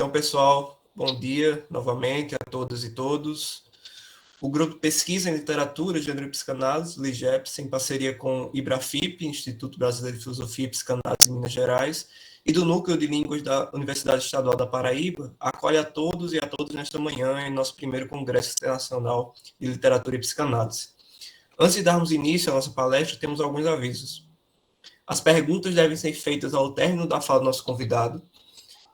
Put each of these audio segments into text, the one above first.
Então, pessoal, bom dia novamente a todas e todos. O Grupo Pesquisa em Literatura, Gênero e Psicanálise, LIGEPS, em parceria com o IBRAFIP, Instituto Brasileiro de Filosofia e Psicanálise em Minas Gerais, e do Núcleo de Línguas da Universidade Estadual da Paraíba, acolhe a todos e a todas nesta manhã em nosso primeiro Congresso Internacional de Literatura e Psicanálise. Antes de darmos início à nossa palestra, temos alguns avisos. As perguntas devem ser feitas ao término da fala do nosso convidado.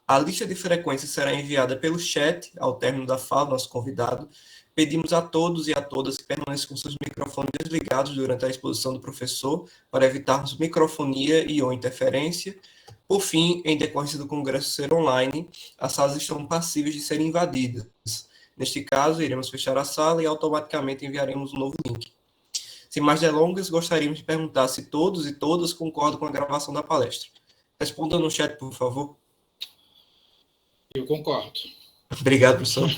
A lista de frequências será enviada pelo chat ao término da fala do nosso convidado. Pedimos a todos e a todas que permaneçam com seus microfones desligados durante a exposição do professor, para evitarmos microfonia e ou interferência. Por fim, em decorrência do congresso ser online, as salas estão passíveis de serem invadidas. Neste caso, iremos fechar a sala e automaticamente enviaremos um novo link. Sem mais delongas, gostaríamos de perguntar se todos e todas concordam com a gravação da palestra. Responda no chat, por favor. Eu concordo. Obrigado, professor.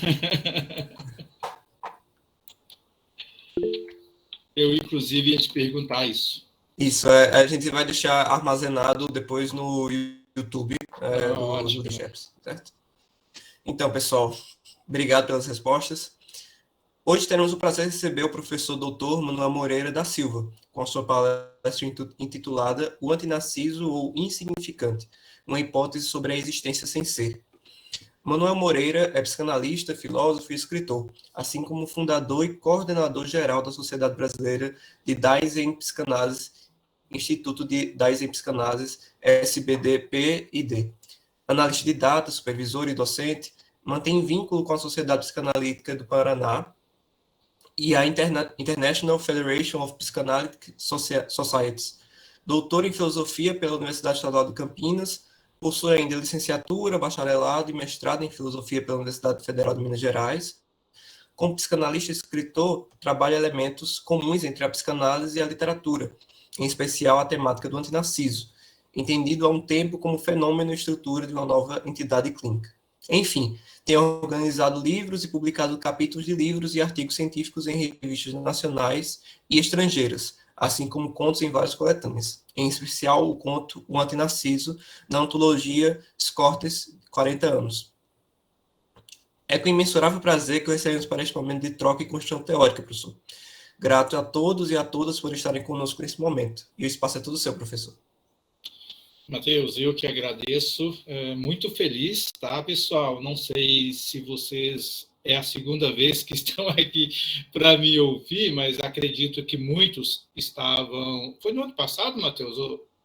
Eu, inclusive, ia te perguntar isso. Isso, a gente vai deixar armazenado depois no YouTube do DGEPS, certo? Então, pessoal, obrigado pelas respostas. Hoje teremos o prazer de receber o professor Dr. Manuel Moreira da Silva, com a sua palestra intitulada O Antinarciso ou Insignificante, uma hipótese sobre a existência sem ser. Manuel Moreira é psicanalista, filósofo e escritor, assim como fundador e coordenador geral da Sociedade Brasileira de DAIS em Psicanálise, Instituto de DAIS em Psicanálise, SBDP-ID. Analista de dados, supervisor e docente, mantém vínculo com a Sociedade Psicanalítica do Paraná e a International Federation of Psychoanalytic Societies. Doutor em Filosofia pela Universidade Estadual de Campinas, possui ainda licenciatura, bacharelado e mestrado em Filosofia pela Universidade Federal de Minas Gerais. Como psicanalista e escritor, trabalha elementos comuns entre a psicanálise e a literatura, em especial a temática do antinarciso, entendido há um tempo como fenômeno e estrutura de uma nova entidade clínica. Enfim, tem organizado livros e publicado capítulos de livros e artigos científicos em revistas nacionais e estrangeiras, assim como contos em várias coletâneas, em especial o conto O Antinarciso, na antologia Scortes, 40 anos. É com imensurável prazer que o recebemos para este momento de troca e construção teórica, professor. Grato a todos e a todas por estarem conosco nesse momento. E o espaço é todo seu, professor. Matheus, eu que agradeço, muito feliz, tá, pessoal? Não sei se vocês é a segunda vez que estão aqui para me ouvir, mas acredito que muitos estavam... Foi no ano passado, Matheus?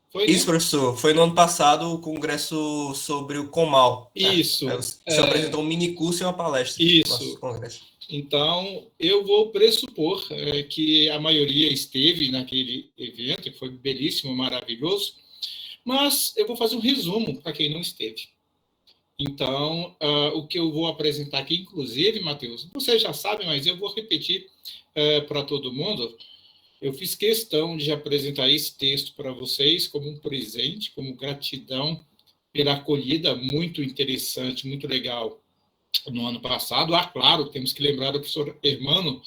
Foi, isso, né? Professor, foi no ano passado o congresso sobre o Comal. Isso. Né? Você apresentou um mini curso e uma palestra. Isso. Então, eu vou pressupor que a maioria esteve naquele evento, que foi belíssimo, maravilhoso, mas eu vou fazer um resumo para quem não esteve. Então, o que eu vou apresentar aqui, inclusive, Matheus, vocês já sabem, mas eu vou repetir para todo mundo. Eu fiz questão de apresentar esse texto para vocês como um presente, como gratidão pela acolhida muito interessante, muito legal no ano passado. Claro, temos que lembrar do professor Hermano,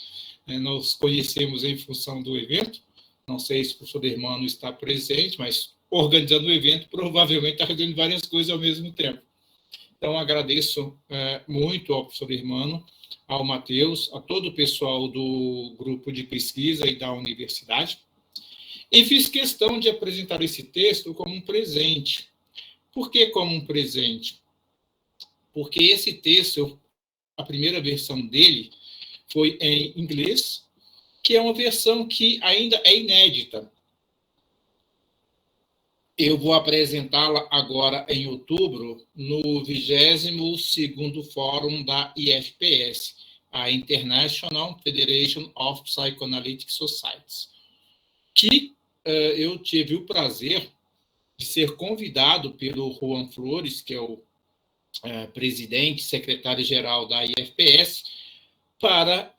nós conhecemos em função do evento, não sei se o professor Hermano está presente, mas organizando o evento, provavelmente está fazendo várias coisas ao mesmo tempo. Então, agradeço muito ao professor Hermano, ao Matheus, a todo o pessoal do grupo de pesquisa e da universidade, e fiz questão de apresentar esse texto como um presente. Por que como um presente? Porque esse texto, a primeira versão dele, foi em inglês, que é uma versão que ainda é inédita. Eu vou apresentá-la agora em outubro, no 22º Fórum da IFPS, a International Federation of Psychoanalytic Societies, que eu tive o prazer de ser convidado pelo Juan Flores, que é o presidente, secretário-geral da IFPS, para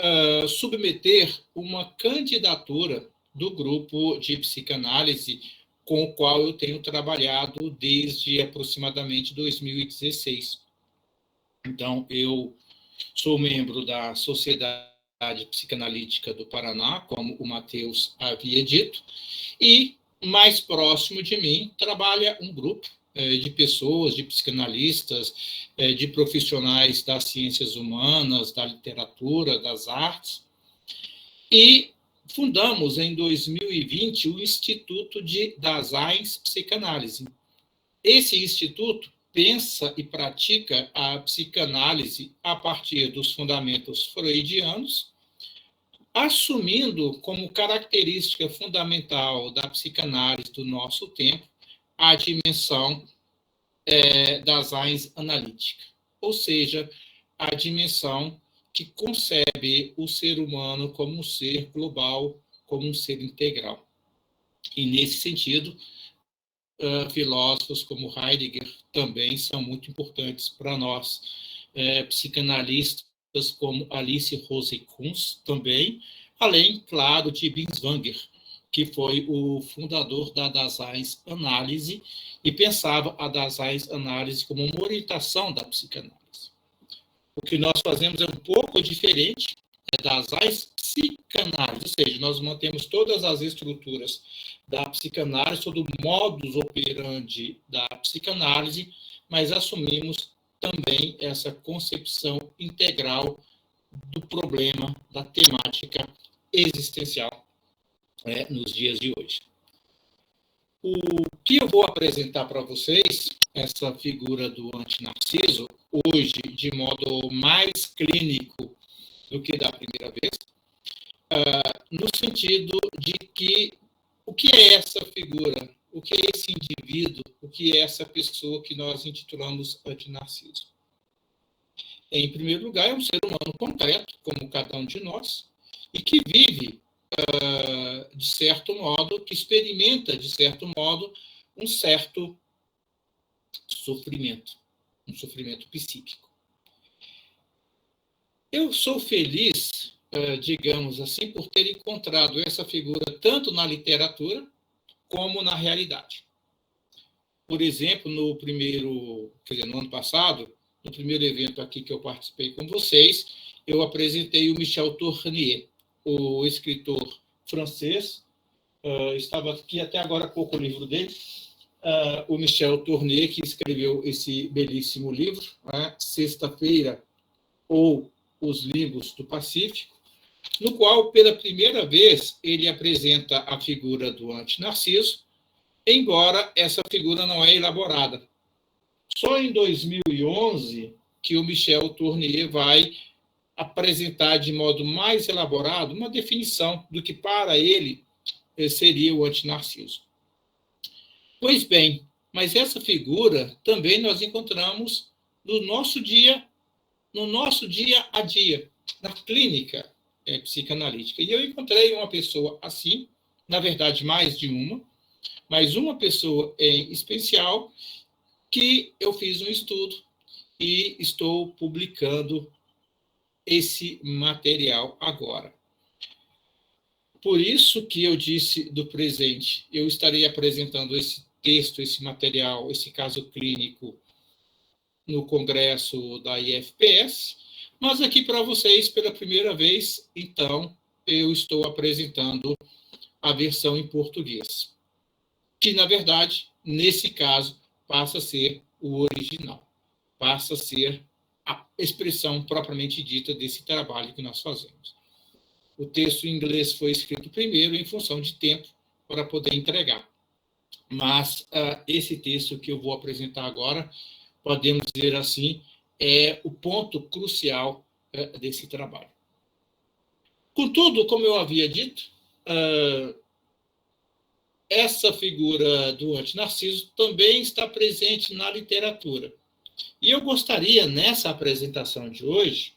submeter uma candidatura do grupo de psicanálise com o qual eu tenho trabalhado desde aproximadamente 2016. Então, eu sou membro da Sociedade Psicanalítica do Paraná, como o Matheus havia dito, e mais próximo de mim trabalha um grupo de pessoas, de psicanalistas, de profissionais das ciências humanas, da literatura, das artes, e fundamos em 2020 o Instituto de Daseins Psicanálise. Esse instituto pensa e pratica a psicanálise a partir dos fundamentos freudianos, assumindo como característica fundamental da psicanálise do nosso tempo a dimensão Daseins analítica, ou seja, a dimensão que concebe o ser humano como um ser global, como um ser integral. E, nesse sentido, filósofos como Heidegger também são muito importantes para nós. Psicanalistas como Alice Rose Kunz também, além, claro, de Binswanger, que foi o fundador da Daseins Análise e pensava a Daseins Análise como uma orientação da psicanálise. O que nós fazemos é um pouco diferente, Daseins Psicanálise, ou seja, nós mantemos todas as estruturas da psicanálise, todo o modus operandi da psicanálise, mas assumimos também essa concepção integral do problema, da temática existencial nos dias de hoje. O que eu vou apresentar para vocês, essa figura do antinarciso, hoje, de modo mais clínico do que da primeira vez, no sentido de que o que é essa figura, o que é esse indivíduo, o que é essa pessoa que nós intitulamos antinarciso. Em primeiro lugar, é um ser humano concreto, como cada um de nós, e que vive, de certo modo, que experimenta, de certo modo, um certo sofrimento, um sofrimento psíquico. Eu sou feliz, digamos assim, por ter encontrado essa figura tanto na literatura como na realidade. Por exemplo, no ano passado, no primeiro evento aqui que eu participei com vocês, eu apresentei o Michel Tournier, o escritor francês, estava aqui até agora há pouco o livro dele, o Michel Tournier, que escreveu esse belíssimo livro, Sexta-feira ou Os Livros do Pacífico, no qual, pela primeira vez, ele apresenta a figura do antinarciso, embora essa figura não é elaborada. Só em 2011 que o Michel Tournier vai apresentar de modo mais elaborado uma definição do que para ele seria o antinarciso. Pois bem, mas essa figura também nós encontramos no nosso dia a dia, na clínica psicanalítica. E eu encontrei uma pessoa assim, na verdade mais de uma, mas uma pessoa em especial que eu fiz um estudo e estou publicando esse material agora. Por isso que eu disse do presente, eu estarei apresentando esse texto, esse material, esse caso clínico no congresso da IFPS, mas aqui para vocês, pela primeira vez, então, eu estou apresentando a versão em português, que, na verdade, nesse caso, passa a ser o original, passa a ser a expressão propriamente dita desse trabalho que nós fazemos. O texto em inglês foi escrito primeiro em função de tempo para poder entregar. Mas esse texto que eu vou apresentar agora, podemos dizer assim, é o ponto crucial desse trabalho. Contudo, como eu havia dito, essa figura do antinarciso também está presente na literatura. E eu gostaria, nessa apresentação de hoje,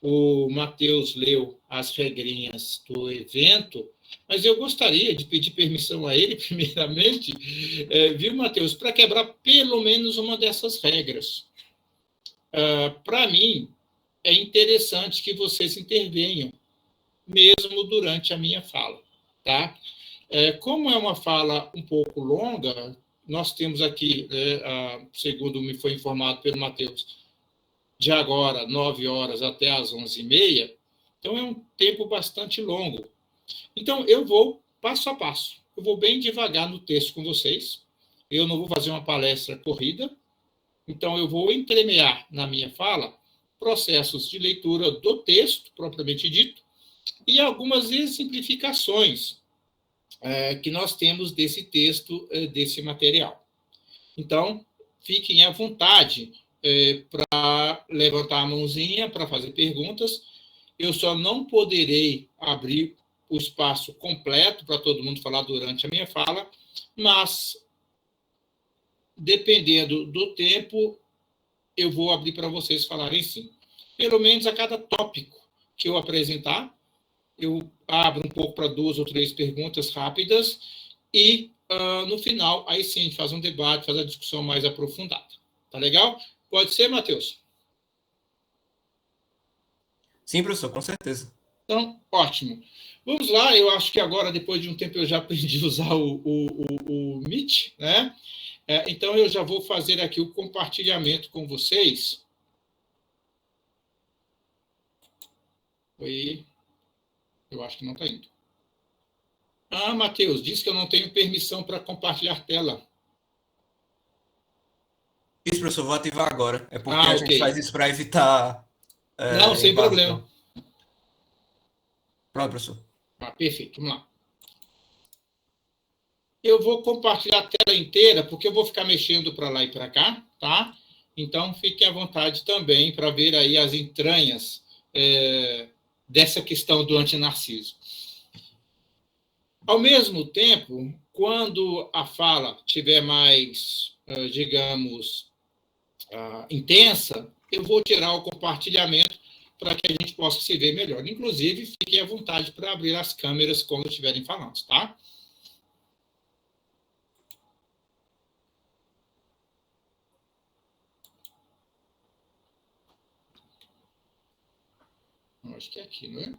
o Matheus leu as regrinhas do evento, mas eu gostaria de pedir permissão a ele, primeiramente, viu, Matheus, para quebrar pelo menos uma dessas regras. Para mim, é interessante que vocês intervenham, mesmo durante a minha fala, tá? Como é uma fala um pouco longa, nós temos aqui, segundo me foi informado pelo Matheus, de agora, 9 horas até às 11h30, então é um tempo bastante longo. Então, eu vou passo a passo, eu vou bem devagar no texto com vocês, Eu não vou fazer uma palestra corrida, então eu vou entremear na minha fala processos de leitura do texto, propriamente dito, e algumas exemplificações que nós temos desse texto, desse material. Então, fiquem à vontade para levantar a mãozinha, para fazer perguntas. Eu só não poderei abrir o espaço completo para todo mundo falar durante a minha fala, mas, dependendo do tempo, eu vou abrir para vocês falarem sim. Pelo menos a cada tópico que eu apresentar, eu abro um pouco para 2 ou 3 perguntas rápidas e, no final, aí sim, a gente faz um debate, faz a discussão mais aprofundada. Tá legal? Pode ser, Matheus? Sim, professor, com certeza. Então, ótimo. Vamos lá, eu acho que agora, depois de um tempo, eu já aprendi a usar o Meet, né? Então, eu já vou fazer aqui o compartilhamento com vocês. Oi. Eu acho que não está indo. Ah, Matheus, diz que eu não tenho permissão para compartilhar tela. Isso, professor, vou ativar agora. É porque a gente Ok. faz isso para evitar Não, sem invasão. problema. Pronto, professor. Perfeito, vamos lá. Eu vou compartilhar a tela inteira, porque eu vou ficar mexendo para lá e para cá, tá? Então, fiquem à vontade também para ver aí as entranhas dessa questão do antinarciso. Ao mesmo tempo, quando a fala tiver mais, digamos, intensa, eu vou tirar o compartilhamento para que a gente possa se ver melhor. Inclusive, fiquem à vontade para abrir as câmeras quando estiverem falando, tá? Acho que é aqui, não é?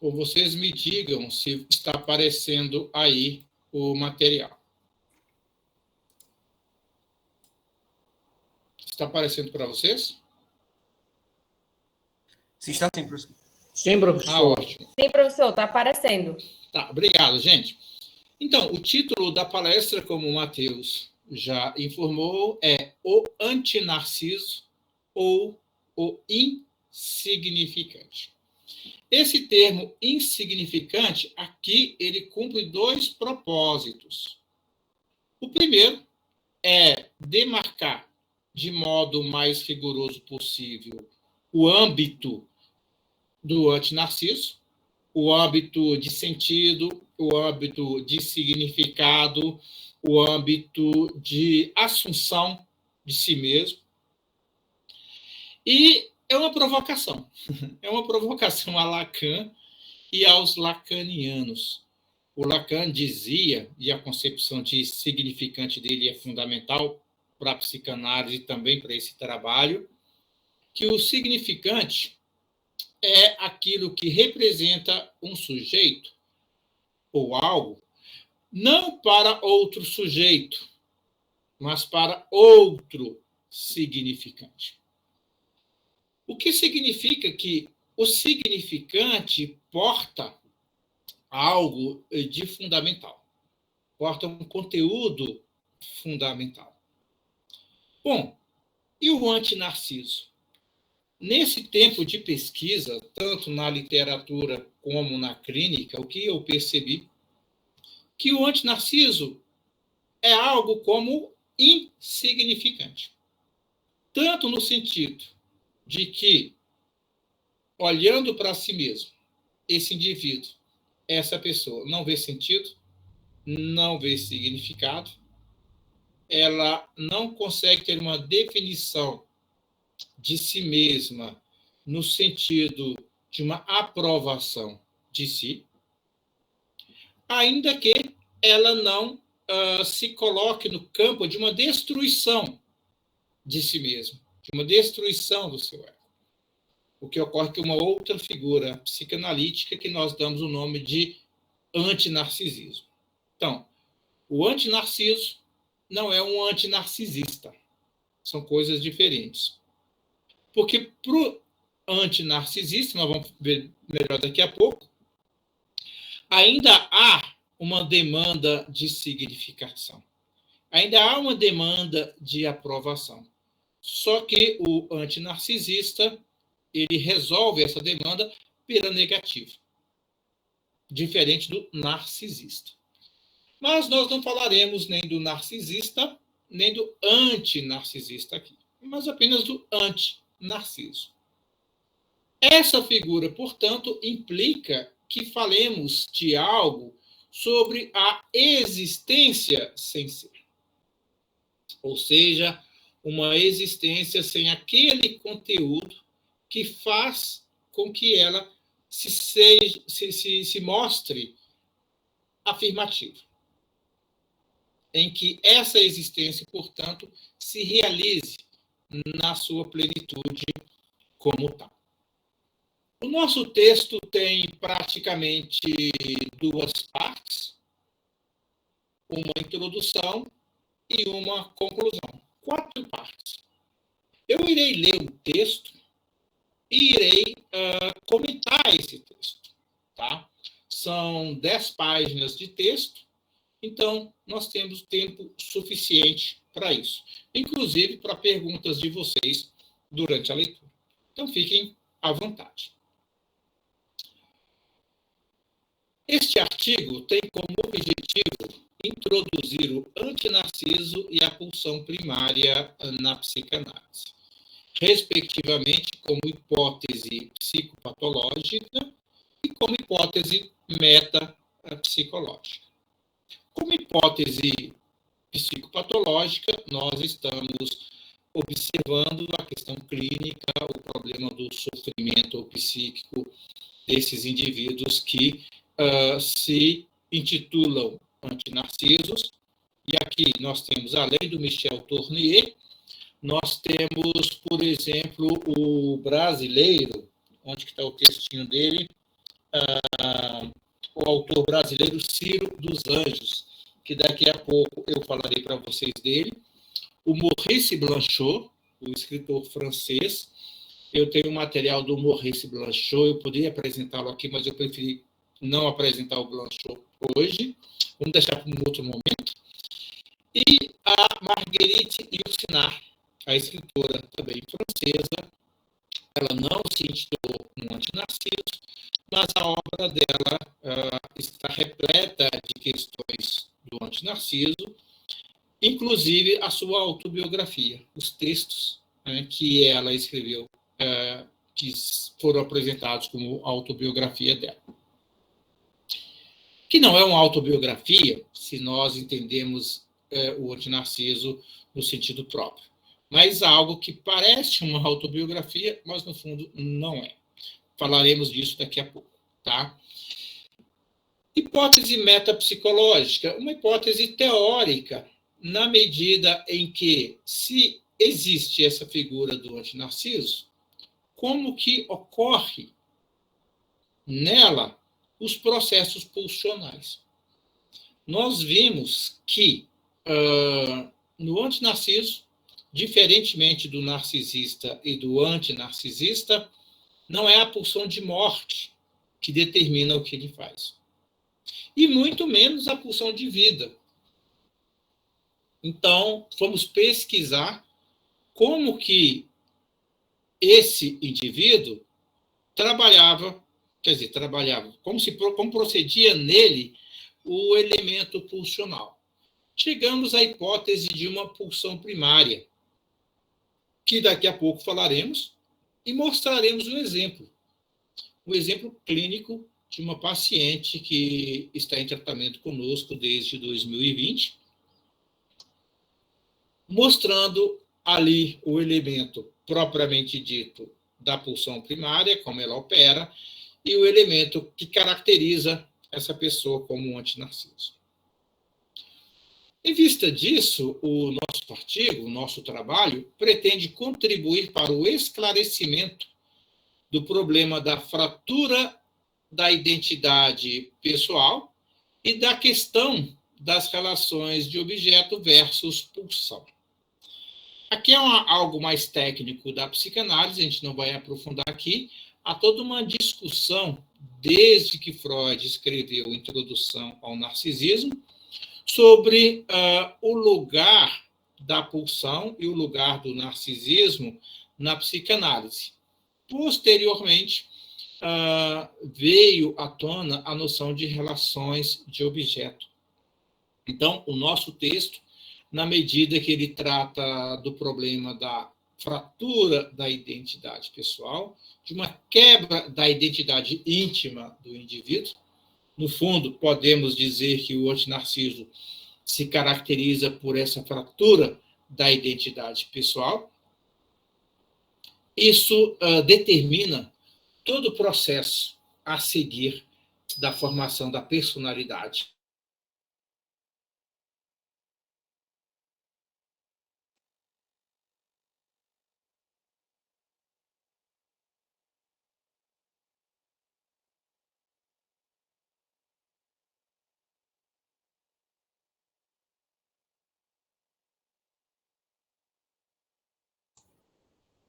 Ou vocês me digam se está aparecendo aí o material. Está aparecendo para vocês? Sim, está sim, professor. Sim, professor. Ótimo. Sim, professor, está aparecendo. Tá, obrigado, gente. Então, o título da palestra, como o Matheus já informou, é O Antinarciso ou o Insignificante. Esse termo insignificante, aqui, ele cumpre 2 propósitos. O primeiro é demarcar de modo mais rigoroso possível o âmbito do antinarciso, o âmbito de sentido, o âmbito de significado, o âmbito de assunção de si mesmo. E é uma provocação a Lacan e aos lacanianos. O Lacan dizia, e a concepção de significante dele é fundamental para a psicanálise e também para esse trabalho, que o significante é aquilo que representa um sujeito ou algo, não para outro sujeito, mas para outro significante. O que significa que o significante porta algo de fundamental, porta um conteúdo fundamental. Bom, e o antinarciso? Nesse tempo de pesquisa, tanto na literatura como na clínica, o que eu percebi que o antinarciso é algo como insignificante. Tanto no sentido de que, olhando para si mesmo, esse indivíduo, essa pessoa, não vê sentido, não vê significado, ela não consegue ter uma definição de si mesma no sentido de uma aprovação de si, ainda que ela não se coloque no campo de uma destruição de si mesma, de uma destruição do seu ego. O que ocorre que uma outra figura psicanalítica que nós damos o nome de antinarcisismo. Então, o antinarciso não é um antinarcisista. São coisas diferentes. Porque para o antinarcisista, nós vamos ver melhor daqui a pouco, ainda há uma demanda de significação. Ainda há uma demanda de aprovação. Só que o antinarcisista, ele resolve essa demanda pela negativa, diferente do narcisista. Mas nós não falaremos nem do narcisista, nem do antinarcisista aqui, mas apenas do antinarciso. Essa figura, portanto, implica que falemos de algo sobre a existência sem ser. Ou seja, uma existência sem aquele conteúdo que faz com que ela se mostre afirmativa. Em que essa existência, portanto, se realize na sua plenitude como tal. O nosso texto tem praticamente duas partes, uma introdução e uma conclusão. 4 partes. Eu irei ler o texto e irei comentar esse texto. Tá? São 10 páginas de texto, então nós temos tempo suficiente para isso, inclusive para perguntas de vocês durante a leitura. Então fiquem à vontade. Este artigo tem como objetivo introduzir o antinarciso e a pulsão primária na psicanálise, respectivamente como hipótese psicopatológica e como hipótese metapsicológica. Como hipótese psicopatológica, nós estamos observando a questão clínica, o problema do sofrimento psíquico desses indivíduos que se intitulam antinarcisos. E aqui nós temos, além do Michel Tournier, nós temos, por exemplo, o brasileiro, onde que está o textinho dele, o autor brasileiro Ciro dos Anjos, que daqui a pouco eu falarei para vocês dele, o Maurice Blanchot, o escritor francês. Eu tenho o material do Maurice Blanchot, eu poderia apresentá-lo aqui, mas eu preferi não apresentar o Blanchot hoje, vamos deixar para um outro momento. E a Marguerite Yourcenar, a escritora também francesa, ela não se intitulou um antinarciso, mas a obra dela está repleta de questões do antinarciso, inclusive a sua autobiografia, os textos que ela escreveu, que foram apresentados como autobiografia dela. Que não é uma autobiografia, se nós entendemos o antinarciso no sentido próprio, mas algo que parece uma autobiografia, mas no fundo não é. Falaremos disso daqui a pouco, tá? Hipótese metapsicológica, uma hipótese teórica, na medida em que, se existe essa figura do antinarciso, como que ocorre nela os processos pulsionais. Nós vimos que no antinarciso, diferentemente do narcisista e do antinarcisista, não é a pulsão de morte que determina o que ele faz. E muito menos a pulsão de vida. Então, fomos pesquisar como que esse indivíduo trabalhava, como procedia nele o elemento pulsional. Chegamos à hipótese de uma pulsão primária, que daqui a pouco falaremos, e mostraremos um exemplo clínico de uma paciente que está em tratamento conosco desde 2020, mostrando ali o elemento propriamente dito da pulsão primária, como ela opera, e o elemento que caracteriza essa pessoa como um antinarciso. Em vista disso, o nosso artigo, o nosso trabalho, pretende contribuir para o esclarecimento do problema da fratura da identidade pessoal e da questão das relações de objeto versus pulsão. Aqui é algo mais técnico da psicanálise, a gente não vai aprofundar aqui. Há toda uma discussão, desde que Freud escreveu Introdução ao Narcisismo, sobre o lugar da pulsão e o lugar do narcisismo na psicanálise. Posteriormente, veio à tona a noção de relações de objeto. Então, o nosso texto, na medida que ele trata do problema da fratura da identidade pessoal, de uma quebra da identidade íntima do indivíduo, no fundo, podemos dizer que o antinarciso se caracteriza por essa fratura da identidade pessoal. Isso determina todo o processo a seguir da formação da personalidade.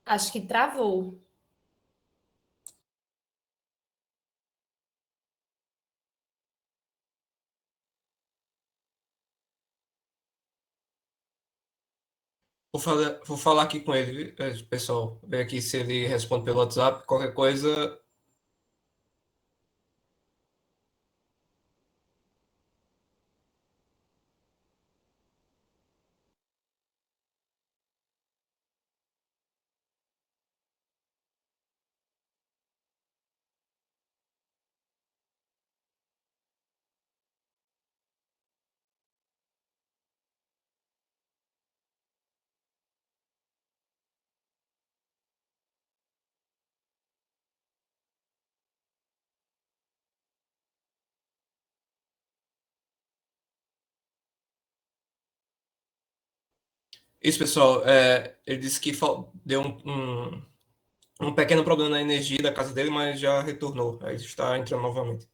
Acho que travou. Vou falar aqui com ele, pessoal. Ver aqui se ele responde pelo WhatsApp. Qualquer coisa. Isso, pessoal. Ele disse que deu um pequeno problema na energia da casa dele, mas já retornou. Aí está entrando novamente.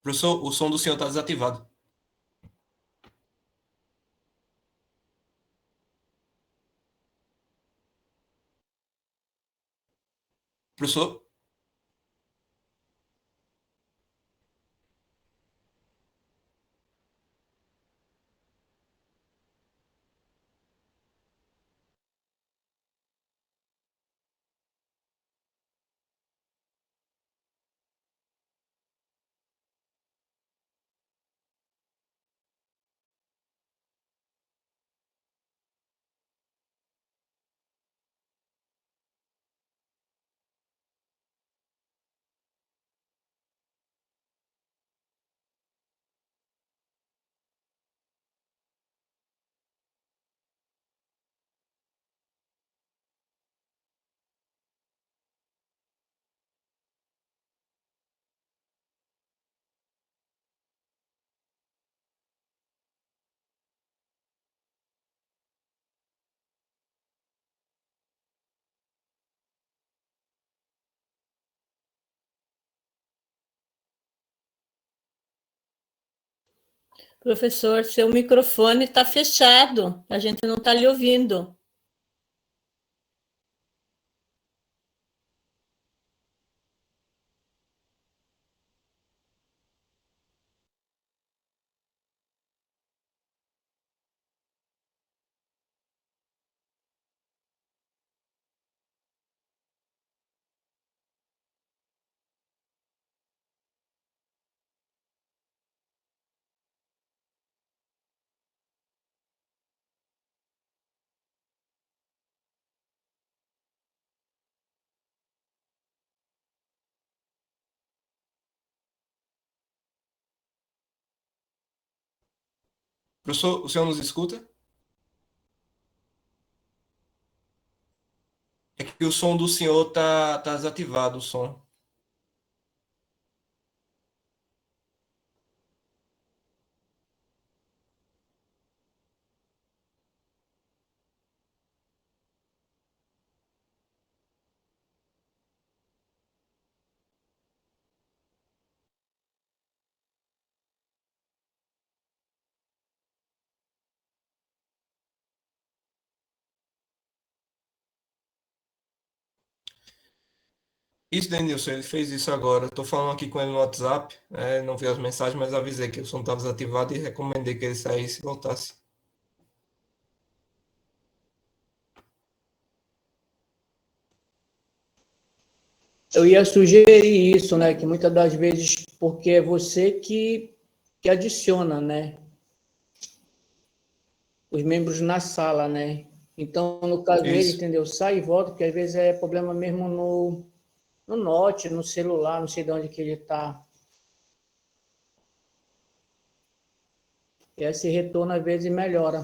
Professor, o som do senhor está desativado. Professor? Professor, seu microfone está fechado. A gente não está lhe ouvindo. Professor, o senhor nos escuta? É que o som do senhor tá desativado, o som. Isso, Denilson, ele fez isso agora. Estou falando aqui com ele no WhatsApp, não vi as mensagens, mas avisei que o som estava desativado e recomendei que ele saísse e voltasse. Eu ia sugerir isso, né? Que muitas das vezes, porque é você que adiciona, né? Os membros na sala, né? Então, no caso dele, Isso. entendeu? Sai e volta, porque às vezes é problema mesmo no Note, no celular, não sei de onde que ele está. E esse retorno, às vezes, melhora.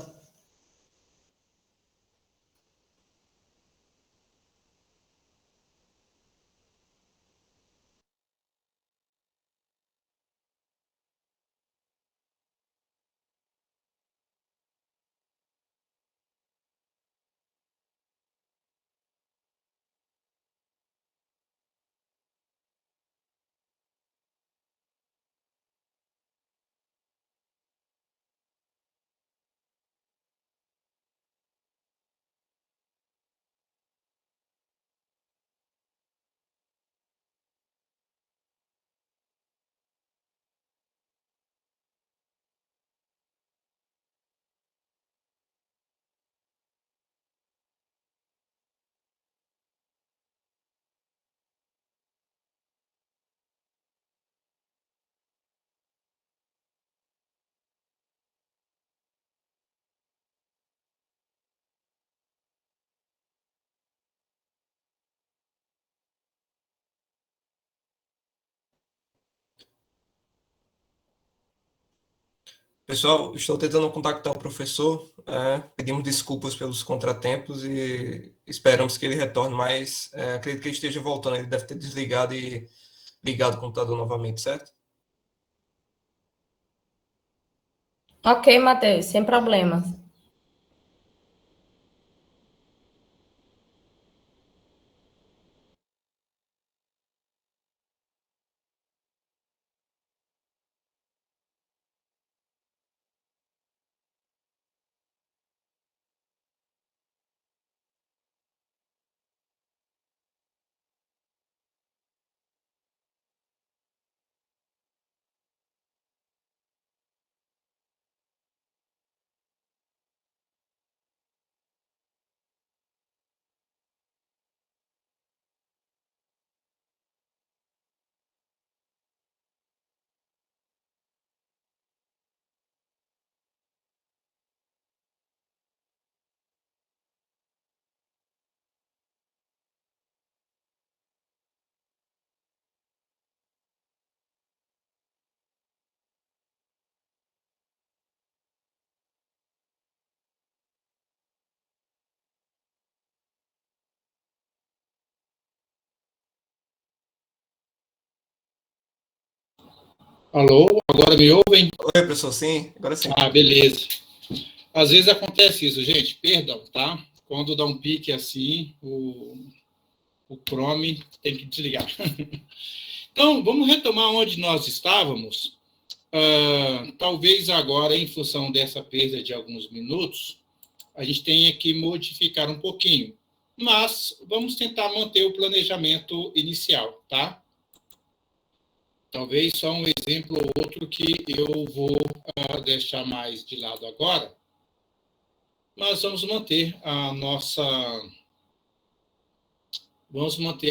Pessoal, estou tentando contactar o professor. Pedimos desculpas pelos contratempos e esperamos que ele retorne, mas acredito que ele esteja voltando. Ele deve ter desligado e ligado o computador novamente, certo? Ok, Matheus, sem problemas. Alô, agora me ouvem? Oi, professor, sim? Agora sim. Ah, beleza. Às vezes acontece isso, gente, perdão, tá? Quando dá um pique assim, o Chrome tem que desligar. Então, vamos retomar onde nós estávamos. talvez agora, em função dessa perda de alguns minutos, a gente tenha que modificar um pouquinho. Mas vamos tentar manter o planejamento inicial, tá? Talvez só um exemplo ou outro que eu vou deixar mais de lado agora. Mas vamos manter a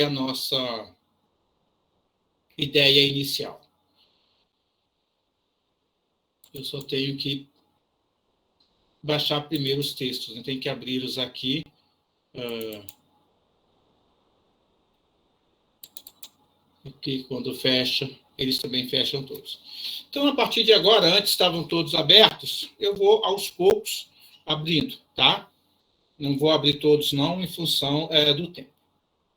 nossa ideia inicial. Eu só tenho que baixar primeiro os textos, né? Tenho que abri-los aqui. Porque quando fecha, eles também fecham todos. Então, a partir de agora, antes estavam todos abertos, eu vou aos poucos abrindo, tá? Não vou abrir todos, não, em função do tempo.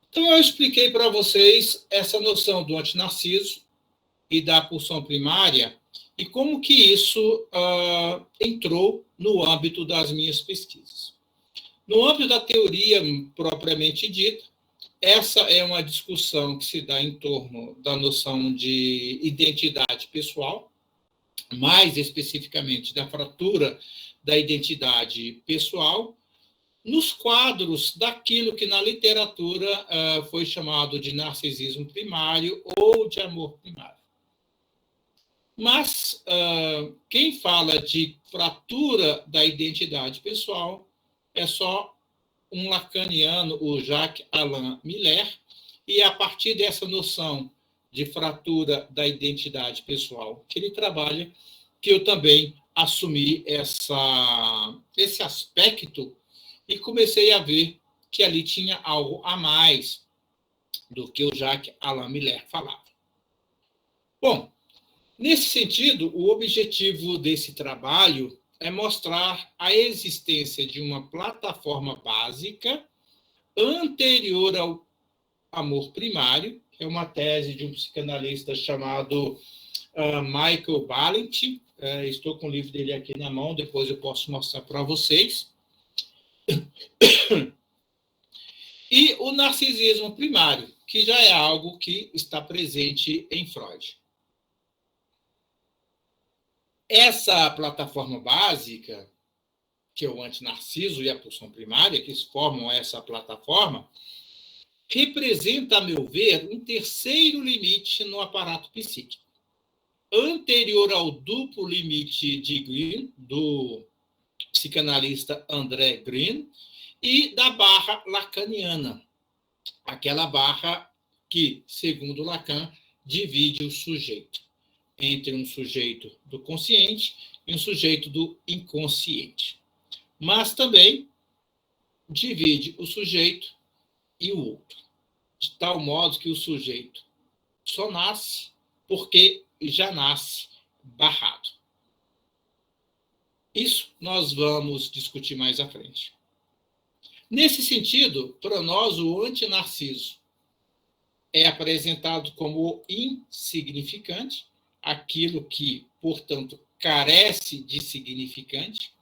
Então, eu expliquei para vocês essa noção do antinarciso e da pulsão primária e como que isso entrou no âmbito das minhas pesquisas. No âmbito da teoria propriamente dita, essa é uma discussão que se dá em torno da noção de identidade pessoal, mais especificamente da fratura da identidade pessoal, nos quadros daquilo que na literatura foi chamado de narcisismo primário ou de amor primário. Mas quem fala de fratura da identidade pessoal é só um lacaniano, o Jacques Alain Miller, e a partir dessa noção de fratura da identidade pessoal que ele trabalha, que eu também assumi esse aspecto e comecei a ver que ali tinha algo a mais do que o Jacques Alain Miller falava. Bom, nesse sentido, o objetivo desse trabalho é mostrar a existência de uma plataforma básica anterior ao amor primário, que é uma tese de um psicanalista chamado Michael Balint. Estou com o livro dele aqui na mão, depois eu posso mostrar para vocês. E o narcisismo primário, que já é algo que está presente em Freud. Essa plataforma básica, que é o antinarciso e a pulsão primária, que formam essa plataforma, representa, a meu ver, um terceiro limite no aparato psíquico, anterior ao duplo limite de Green, do psicanalista André Green, e da barra lacaniana, aquela barra que, segundo Lacan, divide o sujeito entre um sujeito do consciente e um sujeito do inconsciente. Mas também divide o sujeito e o outro, de tal modo que o sujeito só nasce porque já nasce barrado. Isso nós vamos discutir mais à frente. Nesse sentido, para nós, o antinarciso é apresentado como insignificante, aquilo que, portanto, carece de significante,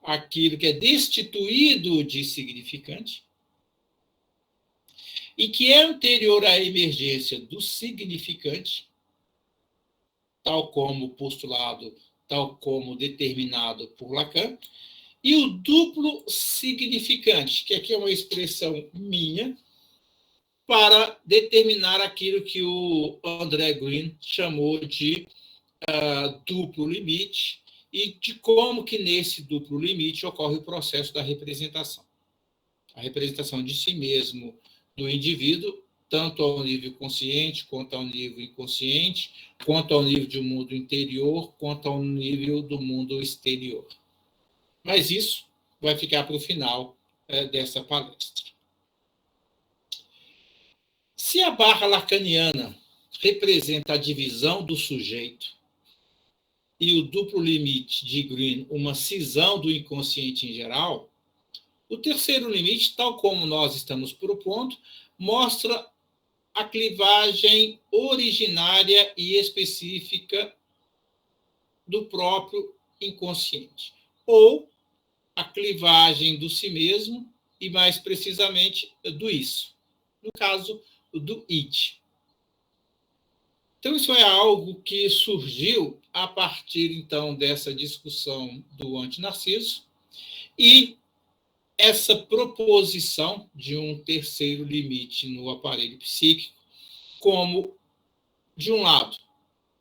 aquilo que é destituído de significante, e que é anterior à emergência do significante, tal como postulado, tal como determinado por Lacan, e o duplo significante, que aqui é uma expressão minha, para determinar aquilo que o André Green chamou de duplo limite e de como que nesse duplo limite ocorre o processo da representação. A representação de si mesmo do indivíduo, tanto ao nível consciente, quanto ao nível inconsciente, quanto ao nível de um mundo interior, quanto ao nível do mundo exterior. Mas isso vai ficar para o final dessa palestra. Se a barra lacaniana representa a divisão do sujeito e o duplo limite de Green uma cisão do inconsciente em geral, o terceiro limite, tal como nós estamos propondo, mostra a clivagem originária e específica do próprio inconsciente, ou a clivagem do si mesmo e, mais precisamente, do isso. No caso, do it. Então, isso é algo que surgiu a partir, então, dessa discussão do antinarciso e essa proposição de um terceiro limite no aparelho psíquico como, de um lado,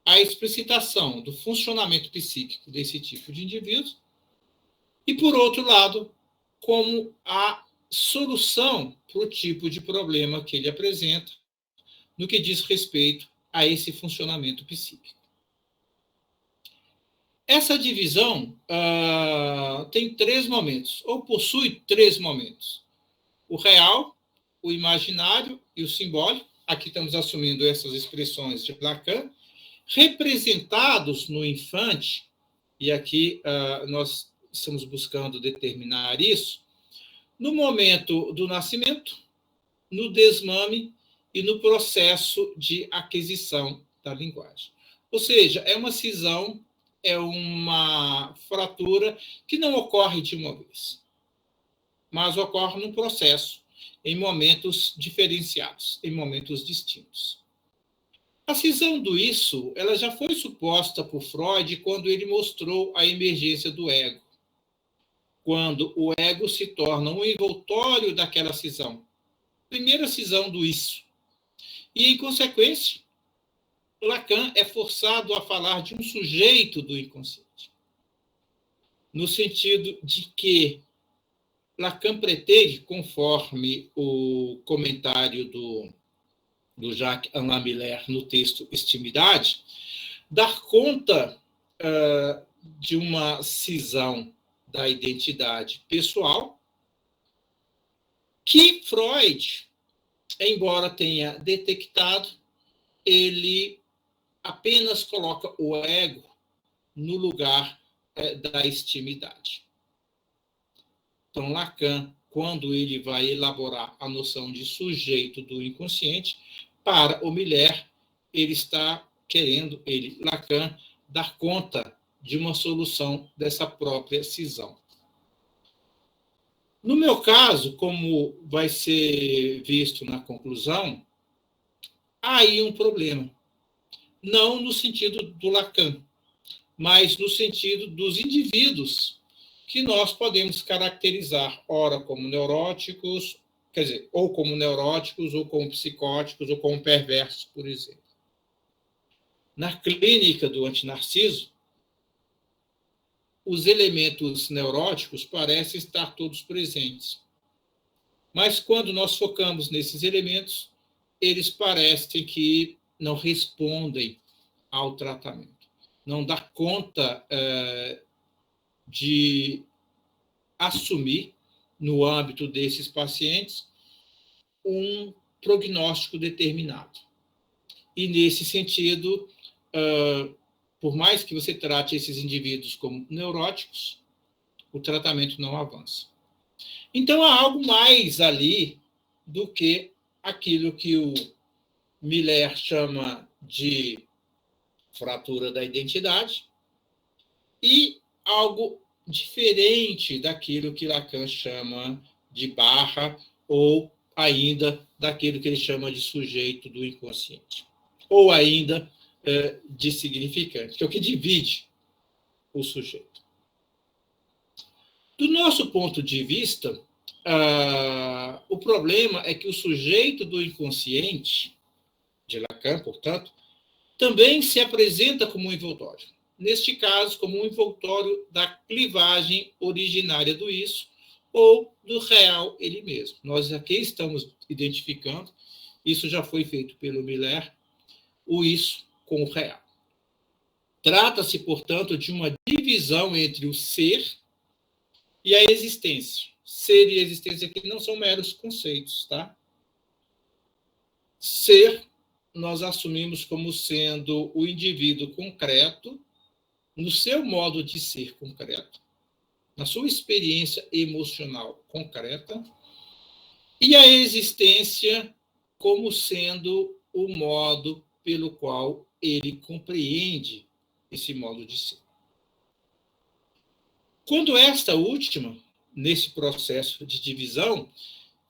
a explicitação do funcionamento psíquico desse tipo de indivíduo e, por outro lado, como a solução para o tipo de problema que ele apresenta no que diz respeito a esse funcionamento psíquico. Essa divisão tem 3 momentos, ou possui 3 momentos. O real, o imaginário e o simbólico. Aqui estamos assumindo essas expressões de Lacan, representados no infante, e aqui nós estamos buscando determinar isso, no momento do nascimento, no desmame e no processo de aquisição da linguagem. Ou seja, é uma cisão, é uma fratura que não ocorre de uma vez, mas ocorre num processo, em momentos diferenciados, em momentos distintos. A cisão do isso, ela já foi suposta por Freud quando ele mostrou a emergência do ego, quando o ego se torna um envoltório daquela cisão, primeira cisão do isso. E, em consequência, Lacan é forçado a falar de um sujeito do inconsciente, no sentido de que Lacan pretende, conforme o comentário do Jacques-Alain Miller no texto Extimidade, dar conta de uma cisão da identidade pessoal que Freud, embora tenha detectado, ele apenas coloca o ego no lugar da extimidade. Então, Lacan, quando ele vai elaborar a noção de sujeito do inconsciente, para o Miller, ele está querendo, Lacan, dar conta de uma solução dessa própria cisão. No meu caso, como vai ser visto na conclusão, há aí um problema. Não no sentido do Lacan, mas no sentido dos indivíduos que nós podemos caracterizar, ora como neuróticos, quer dizer, ou como neuróticos, ou como psicóticos, ou como perversos, por exemplo. Na clínica do antinarciso, os elementos neuróticos parecem estar todos presentes. Mas quando nós focamos nesses elementos, eles parecem que não respondem ao tratamento. Não dá conta de assumir, no âmbito desses pacientes, um prognóstico determinado. E, nesse sentido, por mais que você trate esses indivíduos como neuróticos, o tratamento não avança. Então, há algo mais ali do que aquilo que o Miller chama de fratura da identidade e algo diferente daquilo que Lacan chama de barra ou ainda daquilo que ele chama de sujeito do inconsciente. Ou ainda de significante, que é o que divide o sujeito. Do nosso ponto de vista, o problema é que o sujeito do inconsciente, de Lacan, portanto, também se apresenta como um envoltório. Neste caso, como um envoltório da clivagem originária do isso ou do real ele mesmo. Nós aqui estamos identificando, isso já foi feito pelo Miller, o isso com o real. Trata-se, portanto, de uma divisão entre o ser e a existência. Ser e existência aqui não são meros conceitos, tá? Ser, nós assumimos como sendo o indivíduo concreto, no seu modo de ser concreto, na sua experiência emocional concreta, e a existência como sendo o modo pelo qual ele compreende esse modo de ser. Quando esta última, nesse processo de divisão,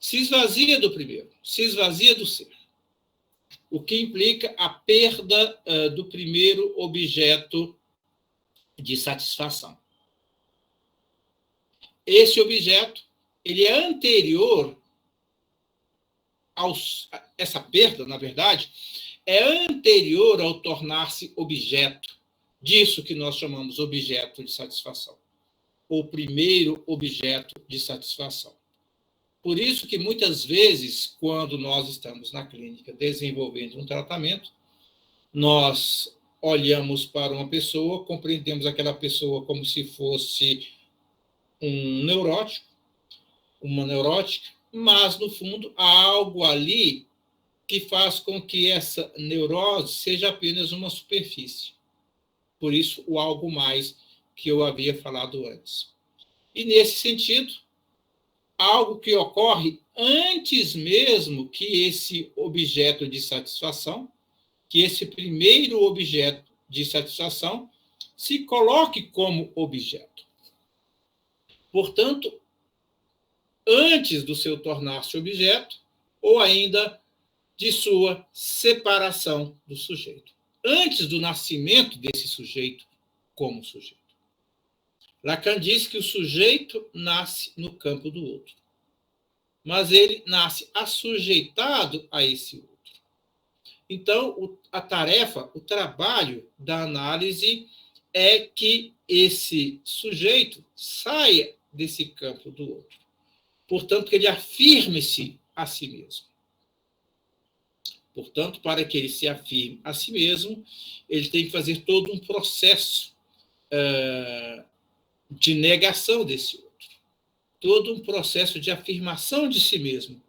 se esvazia do primeiro, se esvazia do ser. o que implica a perda do primeiro objeto de satisfação. Esse objeto ele é anterior essa perda, na verdade, é anterior ao tornar-se objeto disso que nós chamamos objeto de satisfação, o primeiro objeto de satisfação. Por isso que, muitas vezes, quando nós estamos na clínica desenvolvendo um tratamento, nós olhamos para uma pessoa, compreendemos aquela pessoa como se fosse um neurótico, uma neurótica, mas, no fundo, há algo ali que faz com que essa neurose seja apenas uma superfície. Por isso, o algo mais que eu havia falado antes. E, nesse sentido, algo que ocorre antes mesmo que esse objeto de satisfação, que esse primeiro objeto de satisfação se coloque como objeto. Portanto, antes do seu tornar-se objeto, ou ainda de sua separação do sujeito. Antes do nascimento desse sujeito como sujeito. Lacan diz que o sujeito nasce no campo do outro, mas ele nasce assujeitado a esse outro. Então, a tarefa, o trabalho da análise é que esse sujeito saia desse campo do outro. Portanto, que ele afirme-se a si mesmo. Portanto, para que ele se afirme a si mesmo, ele tem que fazer todo um processo de negação desse outro. Todo um processo de afirmação de si mesmo.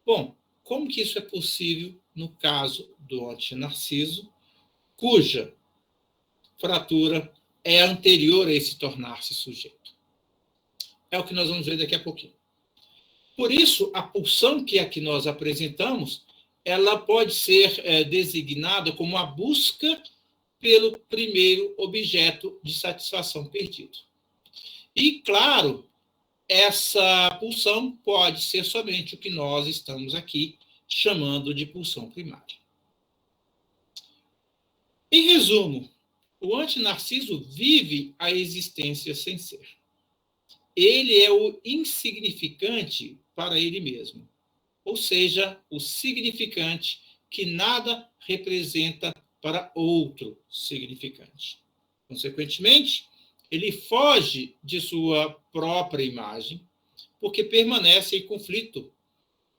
Bom, como que isso é possível no caso do antinarciso, cuja fratura é anterior a esse tornar-se sujeito? É o que nós vamos ver daqui a pouquinho. Por isso, a pulsão que aqui nós apresentamos, ela pode ser designada como a busca pelo primeiro objeto de satisfação perdido. E, claro, essa pulsão pode ser somente o que nós estamos aqui chamando de pulsão primária. Em resumo, o antinarciso vive a existência sem ser. Ele é o insignificante para ele mesmo, ou seja, o significante que nada representa para outro significante. Consequentemente, ele foge de sua própria imagem, porque permanece em conflito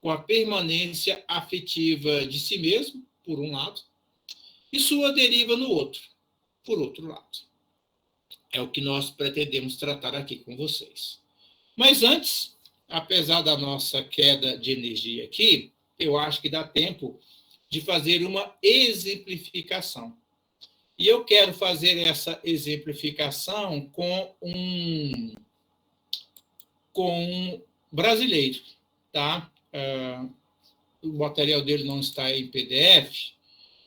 com a permanência afetiva de si mesmo, por um lado, e sua deriva no outro, por outro lado. É o que nós pretendemos tratar aqui com vocês. Mas antes, apesar da nossa queda de energia aqui, eu acho que dá tempo de fazer uma exemplificação. E eu quero fazer essa exemplificação com um brasileiro, tá? O material dele não está em PDF,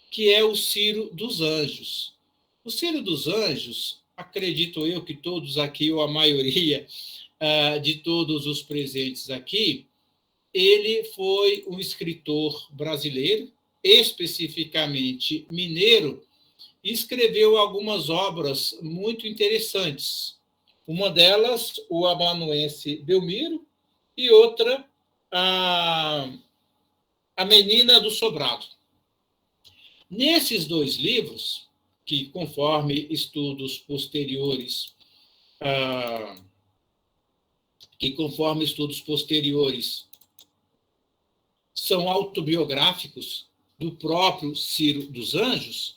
que é o Ciro dos Anjos. O Ciro dos Anjos, acredito eu que todos aqui, ou a maioria de todos os presentes aqui, ele foi um escritor brasileiro, especificamente mineiro, e escreveu algumas obras muito interessantes. Uma delas, o amanuense Belmiro, e outra, a Menina do Sobrado. Nesses dois livros, que conforme estudos posteriores, são autobiográficos do próprio Ciro dos Anjos,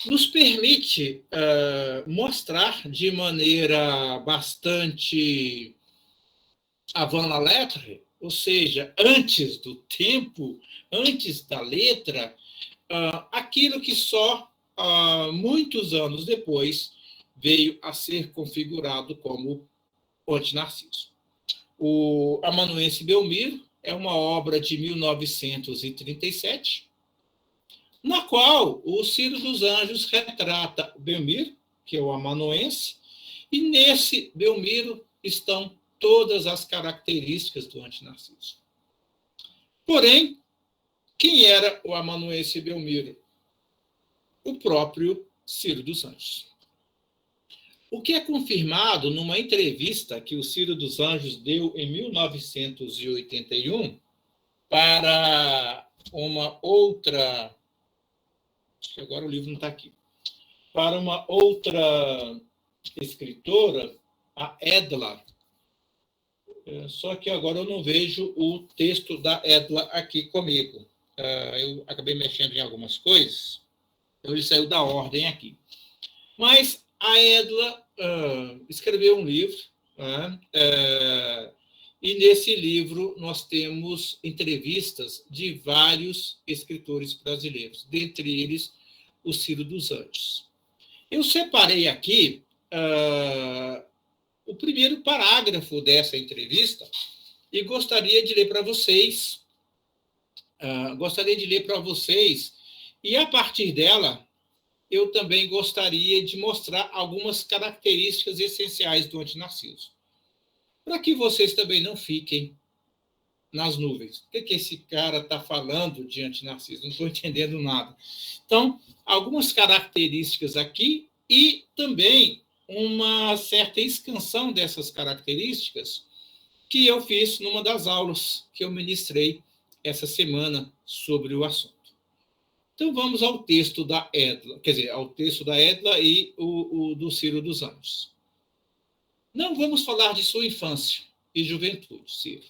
nos permite mostrar de maneira bastante avant la lettre, ou seja, antes do tempo, antes da letra, aquilo que só muitos anos depois veio a ser configurado como o antinarciso. O amanuense Belmiro é uma obra de 1937, na qual o Ciro dos Anjos retrata o Belmiro, que é o amanuense, e nesse Belmiro estão todas as características do antinarciso. Porém, Quem era o amanuense Belmiro? O próprio Ciro dos Anjos. O que é confirmado numa entrevista que o Ciro dos Anjos deu em 1981 para uma outra... Acho que agora o livro não está aqui. Para uma outra escritora, a Edla. Só que agora eu não vejo o texto da Edla aqui comigo. Eu acabei mexendo em algumas coisas, então ele saiu da ordem aqui. Mas a Edla escreveu um livro, e nesse livro nós temos entrevistas de vários escritores brasileiros, dentre eles o Ciro dos Anjos. Eu separei aqui o primeiro parágrafo dessa entrevista e gostaria de ler para vocês. E a partir dela eu também gostaria de mostrar algumas características essenciais do antinarciso, para que vocês também não fiquem nas nuvens. O que esse cara está falando de antinarciso? Não estou entendendo nada. Então, algumas características aqui e também uma certa expansão dessas características que eu fiz numa das aulas que eu ministrei essa semana sobre o assunto. Então, vamos ao texto da Edla, quer dizer, ao texto da Edla e o do Ciro dos Anjos. Não vamos falar de sua infância e juventude, Ciro.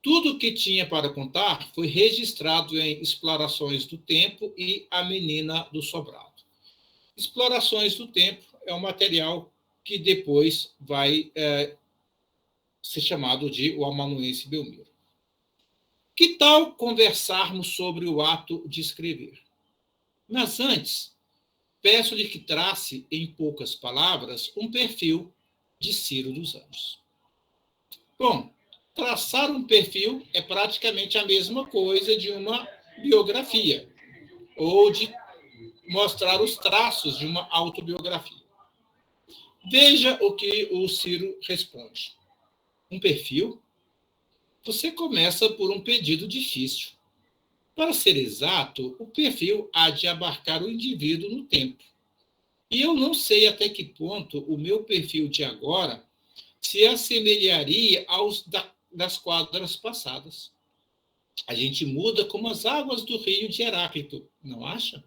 Tudo o que tinha para contar foi registrado em Explorações do Tempo e A Menina do Sobrado. Explorações do Tempo é um material que depois vai ser chamado de O Amanuense Belmiro. Que tal conversarmos sobre o ato de escrever? Mas antes, peço-lhe que trace, em poucas palavras, um perfil de Ciro dos Anjos. Bom, traçar um perfil é praticamente a mesma coisa de uma biografia, ou de mostrar os traços de uma autobiografia. Veja o que o Ciro responde. Um perfil? Você começa por um pedido difícil. Para ser exato, o perfil há de abarcar o indivíduo no tempo. E eu não sei até que ponto o meu perfil de agora se assemelharia aos das quadras passadas. A gente muda como as águas do rio de Heráclito, não acha?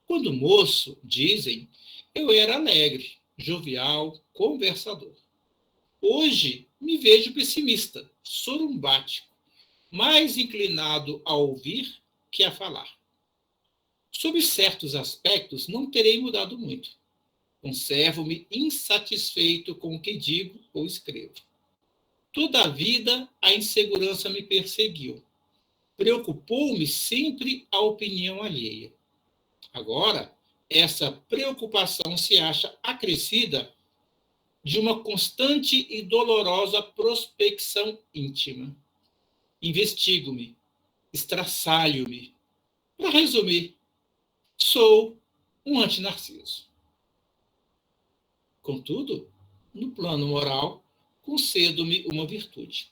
Quando moço, dizem, eu era alegre, jovial, conversador. Hoje me vejo pessimista, sorumbático, mais inclinado a ouvir que a falar. Sob certos aspectos, não terei mudado muito. Conservo-me insatisfeito com o que digo ou escrevo. Toda a vida, a insegurança me perseguiu. Preocupou-me sempre a opinião alheia. Agora, essa preocupação se acha acrescida de uma constante e dolorosa prospecção íntima. Investigo-me, estraçalho-me. Para resumir, sou um antinarciso. Contudo, no plano moral, concedo-me uma virtude: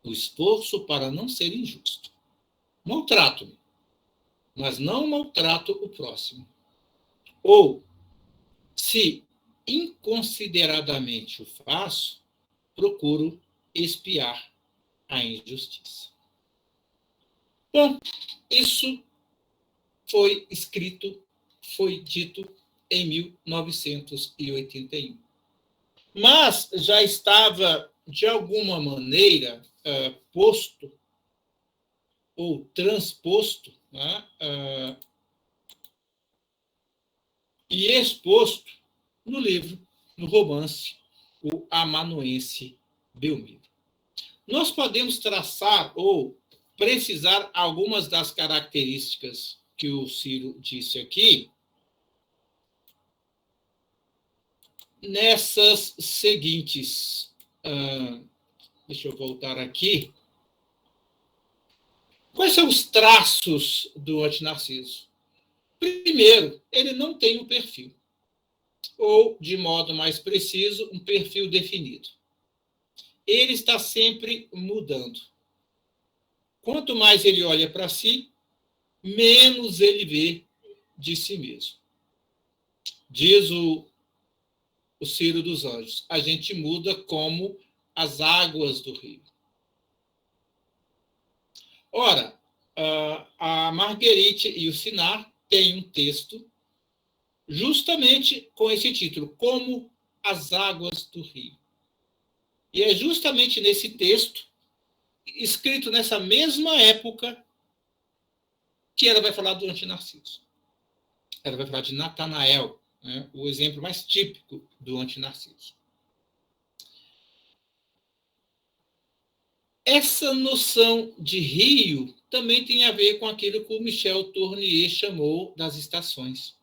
o esforço para não ser injusto. Maltrato-me, mas não maltrato o próximo. Ou, se inconsideradamente o faço, procuro expiar a injustiça. Bom, isso foi escrito, foi dito em 1981. Mas já estava, de alguma maneira, posto ou transposto, né, e exposto no livro, no romance, O Amanuense Belmiro. Nós podemos traçar ou precisar algumas das características que o Ciro disse aqui nessas seguintes. Deixa eu voltar aqui. Quais são os traços do antinarciso? Primeiro, ele não tem um perfil, ou, de modo mais preciso, um perfil definido. Ele está sempre mudando. Quanto mais ele olha para si, menos ele vê de si mesmo. Diz o Ciro dos Anjos, a gente muda como as águas do rio. Ora, a Marguerite Yourcenar tem um texto justamente com esse título, Como as Águas do Rio. E é justamente nesse texto, escrito nessa mesma época, que ela vai falar do antinarciso. Ela vai falar de Natanael, né, o exemplo mais típico do antinarciso. Essa noção de rio também tem a ver com aquilo que o Michel Tournier chamou das estações.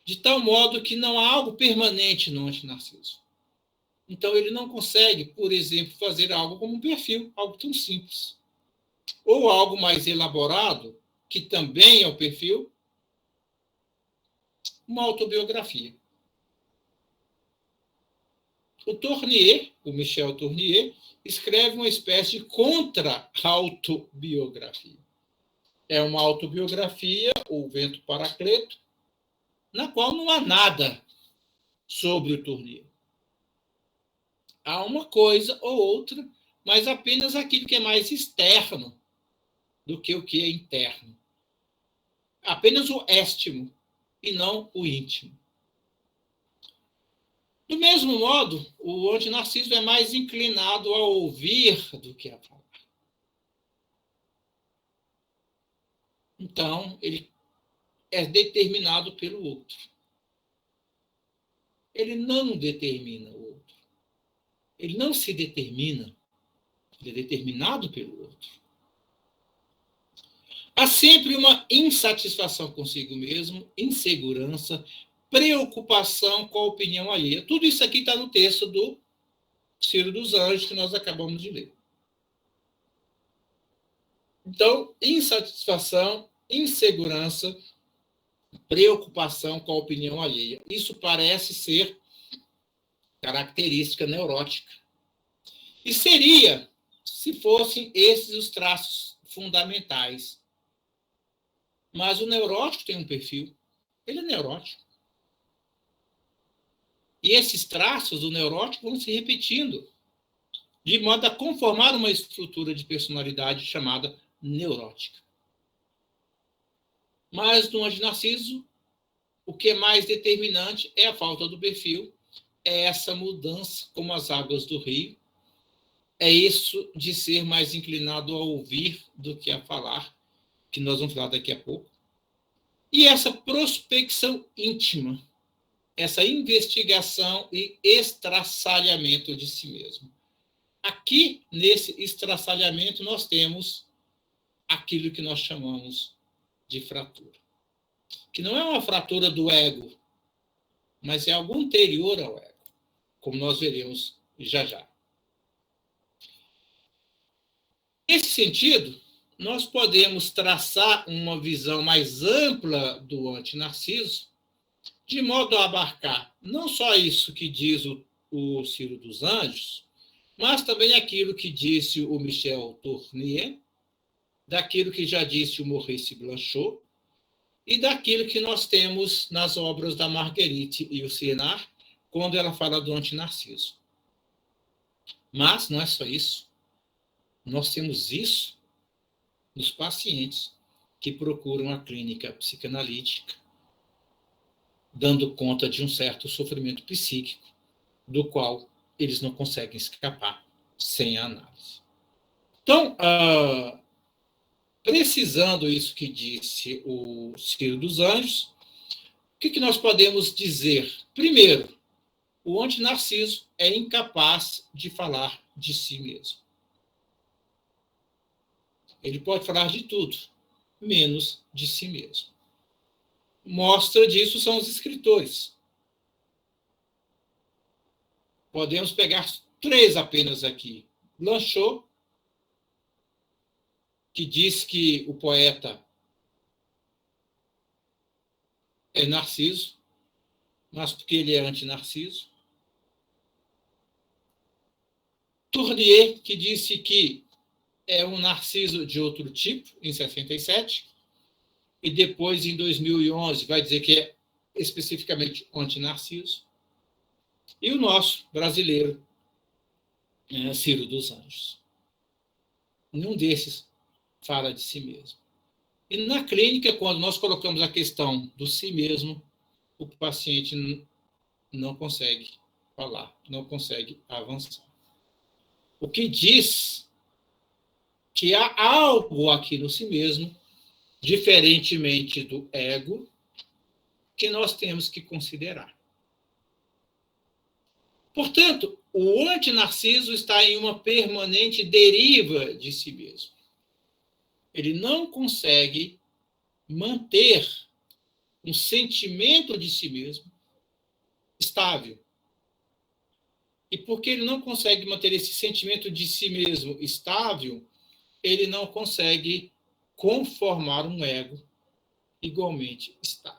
De tal modo que não há algo permanente no antinarciso. Então, ele não consegue, por exemplo, fazer algo como um perfil, algo tão simples. Ou algo mais elaborado, que também é o perfil, uma autobiografia. O Tournier, o Michel Tournier, escreve uma espécie de contra-autobiografia. É uma autobiografia, O Vento Paracleto, na qual não há nada sobre o Tournier. Há uma coisa ou outra, mas apenas aquilo que é mais externo do que o que é interno. Apenas o éstimo e não o íntimo. Do mesmo modo, o antinarciso é mais inclinado a ouvir do que a falar. Então, ele é determinado pelo outro. Ele não determina o outro. Ele não se determina. Ele é determinado pelo outro. Há sempre uma insatisfação consigo mesmo, insegurança, preocupação com a opinião alheia. Tudo isso aqui está no texto do Ciro dos Anjos, que nós acabamos de ler. Então, insatisfação, insegurança, preocupação com a opinião alheia. Isso parece ser característica neurótica. E seria, se fossem esses os traços fundamentais. Mas o neurótico tem um perfil. Ele é neurótico. E esses traços do neurótico vão se repetindo, de modo a conformar uma estrutura de personalidade chamada neurótica. Mas no antinarciso, o que é mais determinante é a falta do perfil, é essa mudança como as águas do rio, é isso de ser mais inclinado a ouvir do que a falar, que nós vamos falar daqui a pouco. E essa prospecção íntima, essa investigação e estraçalhamento de si mesmo. Aqui, nesse estraçalhamento, nós temos aquilo que nós chamamos de fratura. Que não é uma fratura do ego, mas é algo anterior ao ego, como nós veremos já já. Nesse sentido, nós podemos traçar uma visão mais ampla do antinarciso, de modo a abarcar não só isso que diz o Ciro dos Anjos, mas também aquilo que disse o Michel Tournier, daquilo que já disse o Maurice Blanchot, e daquilo que nós temos nas obras da Marguerite Yourcenar, quando ela fala do antinarciso. Mas não é só isso. Nós temos isso nos pacientes que procuram a clínica psicanalítica, dando conta de um certo sofrimento psíquico, do qual eles não conseguem escapar sem a análise. Então, precisando isso que disse o Ciro dos Anjos, o que nós podemos dizer? Primeiro, o antinarciso é incapaz de falar de si mesmo. Ele pode falar de tudo, menos de si mesmo. Mostra disso são os escritores. Podemos pegar 3 apenas aqui. Blanchot, que diz que o poeta é Narciso, mas porque ele é antinarciso. Tournier, que disse que é um narciso de outro tipo, em 67, e depois, em 2011, vai dizer que é especificamente antinarciso. E o nosso brasileiro, Ciro dos Anjos. Nenhum desses fala de si mesmo. E na clínica, quando nós colocamos a questão do si mesmo, o paciente não consegue falar, não consegue avançar. O que diz que há algo aqui no si mesmo, diferentemente do ego, que nós temos que considerar. Portanto, o antinarciso está em uma permanente deriva de si mesmo. Ele não consegue manter um sentimento de si mesmo estável. E porque ele não consegue manter esse sentimento de si mesmo estável, ele não consegue conformar um ego igualmente estável.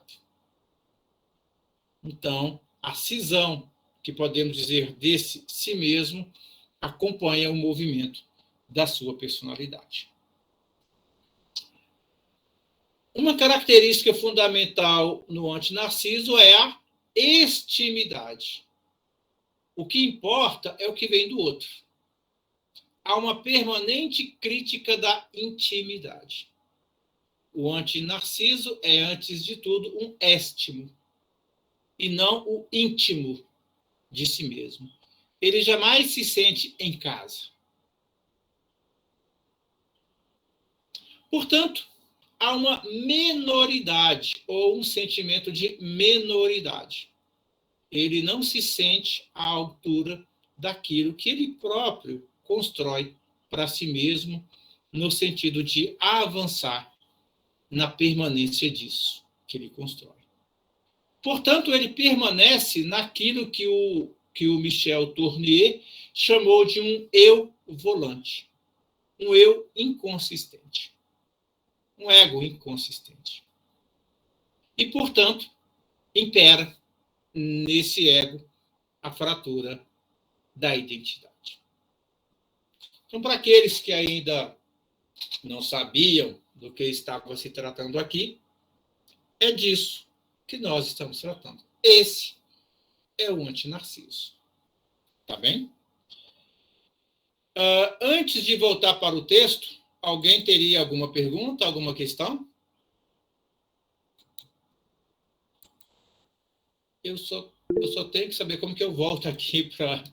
Então, a cisão, que podemos dizer desse si mesmo, acompanha o movimento da sua personalidade. Uma característica fundamental no antinarciso é a extimidade. O que importa é o que vem do outro. Há uma permanente crítica da intimidade. O antinarciso é, antes de tudo, um éstimo, e não o íntimo de si mesmo. Ele jamais se sente em casa. Portanto, há uma menoridade, ou um sentimento de menoridade. Ele não se sente à altura daquilo que ele próprio constrói para si mesmo, no sentido de avançar na permanência disso que ele constrói. Portanto, ele permanece naquilo que o Michel Tournier chamou de um eu volante, um eu inconsistente, um ego inconsistente. E, portanto, impera nesse ego a fratura da identidade. Então, para aqueles que ainda não sabiam do que estava se tratando aqui, é disso que nós estamos tratando. Esse é o antinarciso. Tá bem? Antes de voltar para o texto, alguém teria alguma pergunta, alguma questão? Eu só tenho que saber como que eu volto aqui para...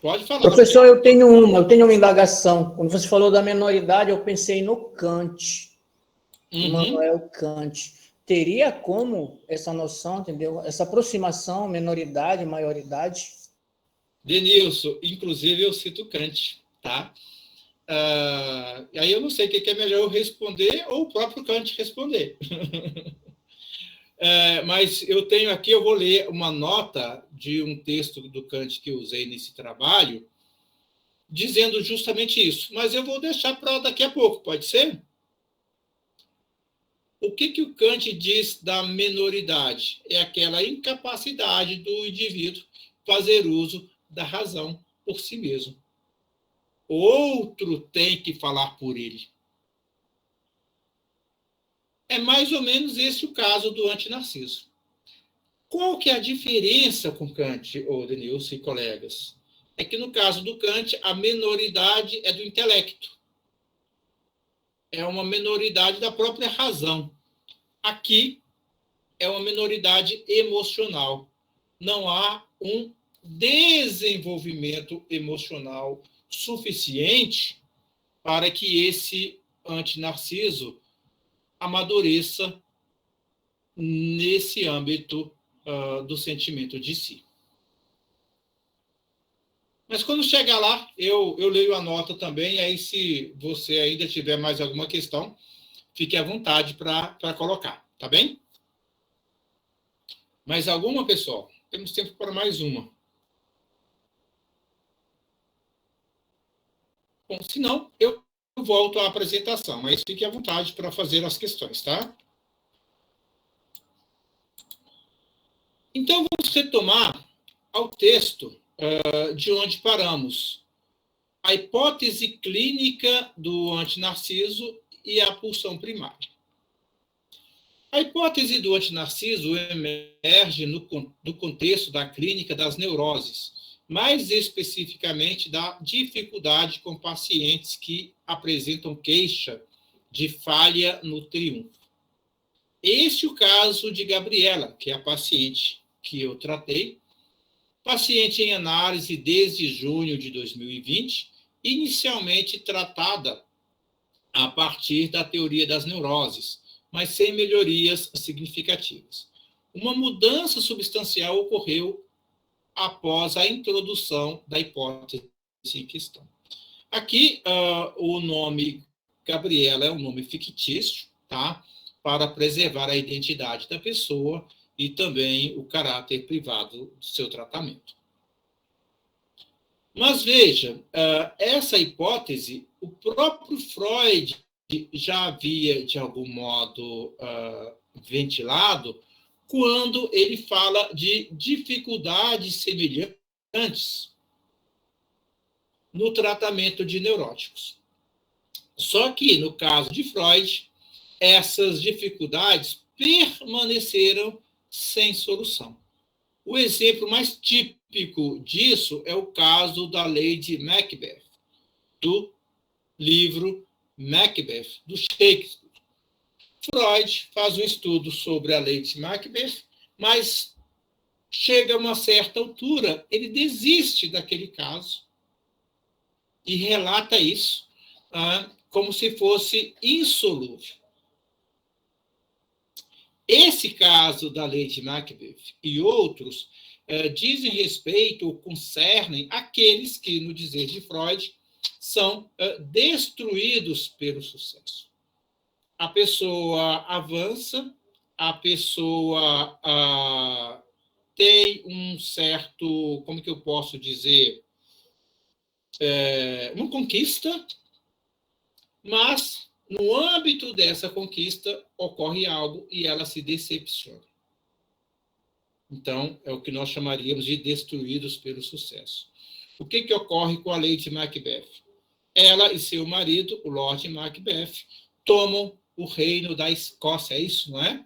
Pode falar. Professor, eu tenho uma indagação. Quando você falou da menoridade, eu pensei no Kant. Immanuel Kant. Teria como essa noção, entendeu? Essa aproximação, menoridade, maioridade? Denilson, inclusive eu cito Kant, tá? Aí eu não sei o que é melhor eu responder ou o próprio Kant responder. Mas eu tenho aqui, eu vou ler uma nota de um texto do Kant que eu usei nesse trabalho, dizendo justamente isso. Mas eu vou deixar para daqui a pouco, pode ser? O que o Kant diz da menoridade? É aquela incapacidade do indivíduo fazer uso da razão por si mesmo. Outro tem que falar por ele. É mais ou menos esse o caso do antinarciso. Qual que é a diferença com Kant, Denilson e colegas? É que no caso do Kant, a menoridade é do intelecto. É uma menoridade da própria razão. Aqui é uma menoridade emocional. Não há um desenvolvimento emocional suficiente para que esse antinarciso amadureça nesse âmbito do sentimento de si. Mas quando chegar lá, eu leio a nota também, aí se você ainda tiver mais alguma questão, fique à vontade para colocar, tá bem? Mais alguma, pessoal? Temos tempo para mais uma. Bom, se não, eu volto à apresentação, mas fique à vontade para fazer as questões, tá? Então, vamos retomar ao texto de onde paramos. A hipótese clínica do antinarciso e a pulsão primária. A hipótese do antinarciso emerge do contexto da clínica das neuroses, mais especificamente da dificuldade com pacientes que apresentam queixa de falha no triunfo. Este é o caso de Gabriela, que é a paciente que eu tratei, paciente em análise desde junho de 2020, inicialmente tratada a partir da teoria das neuroses, mas sem melhorias significativas. Uma mudança substancial ocorreu após a introdução da hipótese em questão. Aqui, o nome Gabriela é um nome fictício, tá? Para preservar a identidade da pessoa e também o caráter privado do seu tratamento. Mas veja, essa hipótese, o próprio Freud já havia, de algum modo, ventilado, quando ele fala de dificuldades semelhantes no tratamento de neuróticos. Só que, no caso de Freud, essas dificuldades permaneceram sem solução. O exemplo mais típico disso é o caso da Lady Macbeth, do livro Macbeth, do Shakespeare. Freud faz um estudo sobre a Lady Macbeth, mas chega a uma certa altura, ele desiste daquele caso e relata isso como se fosse insolúvel. Esse caso da Lady Macbeth e outros dizem respeito ou concernem aqueles que, no dizer de Freud, são destruídos pelo sucesso. A pessoa avança, a pessoa tem um certo, como que eu posso dizer, uma conquista, mas no âmbito dessa conquista ocorre algo e ela se decepciona. Então, é o que nós chamaríamos de destruídos pelo sucesso. O que ocorre com a Lady Macbeth? Ela e seu marido, o Lord Macbeth, tomam o reino da Escócia, é isso, não é?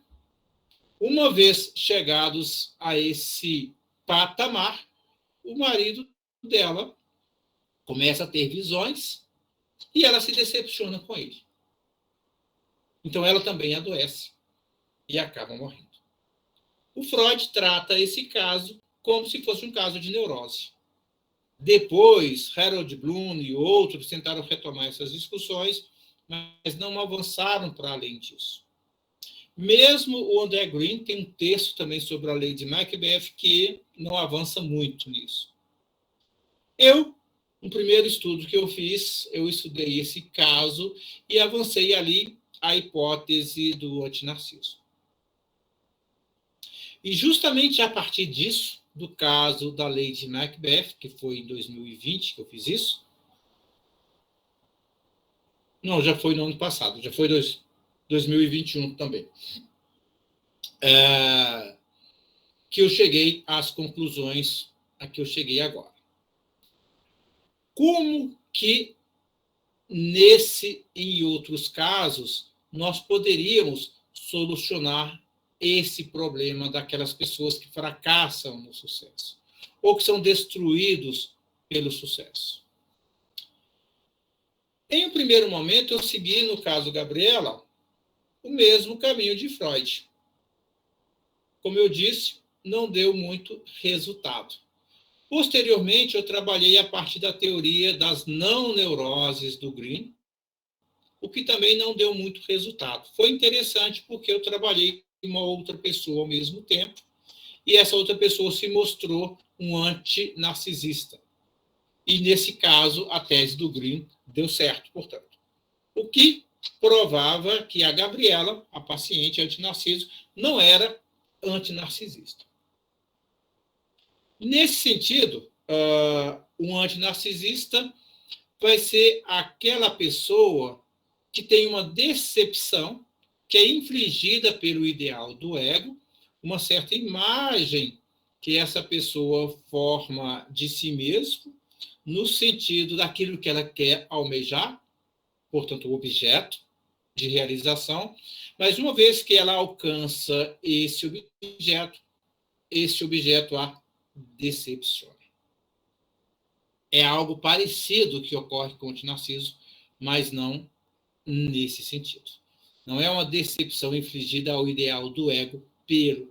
Uma vez chegados a esse patamar, o marido dela começa a ter visões e ela se decepciona com ele. Então, ela também adoece e acaba morrendo. O Freud trata esse caso como se fosse um caso de neurose. Depois, Harold Bloom e outros tentaram retomar essas discussões, mas não avançaram para além disso. Mesmo o André Green tem um texto também sobre a Lady Macbeth que não avança muito nisso. No primeiro estudo que eu fiz, eu estudei esse caso e avancei ali a hipótese do antinarciso. E justamente a partir disso, do caso da Lady Macbeth, que foi em 2020 que eu fiz isso. Não, já foi no ano passado, já foi 2021 também. Que eu cheguei às conclusões a que eu cheguei agora. Como que, nesse e em outros casos, nós poderíamos solucionar esse problema daquelas pessoas que fracassam no sucesso ou que são destruídos pelo sucesso? Em um primeiro momento, eu segui, no caso Gabriela, o mesmo caminho de Freud. Como eu disse, não deu muito resultado. Posteriormente, eu trabalhei a partir da teoria das não neuroses do Green, o que também não deu muito resultado. Foi interessante porque eu trabalhei com uma outra pessoa ao mesmo tempo, e essa outra pessoa se mostrou um antinarcisista. E, nesse caso, a tese do Green deu certo, portanto. O que provava que a Gabriela, a paciente antinarciso, não era antinarcisista. Nesse sentido, um antinarcisista vai ser aquela pessoa que tem uma decepção que é infligida pelo ideal do ego, uma certa imagem que essa pessoa forma de si mesmo no sentido daquilo que ela quer almejar, portanto, o objeto de realização, mas uma vez que ela alcança esse objeto a decepciona. É algo parecido que ocorre com o antinarciso, mas não nesse sentido. Não é uma decepção infligida ao ideal do ego pelo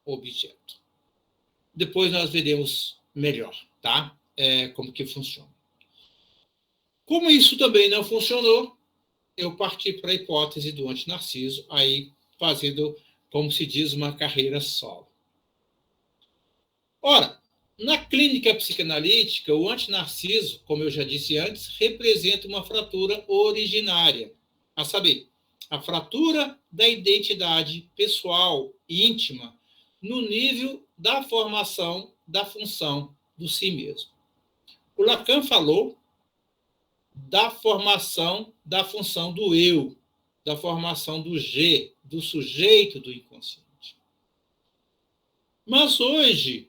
objeto. Depois nós veremos melhor, tá? Como que funciona. Como isso também não funcionou, eu parti para a hipótese do antinarciso, aí fazendo, como se diz, uma carreira solo. Ora, na clínica psicanalítica, o antinarciso, como eu já disse antes, representa uma fratura originária, a saber, a fratura da identidade pessoal, íntima, no nível da formação da função do si mesmo. O Lacan falou da formação da função do eu, da formação do G, do sujeito do inconsciente. Mas hoje,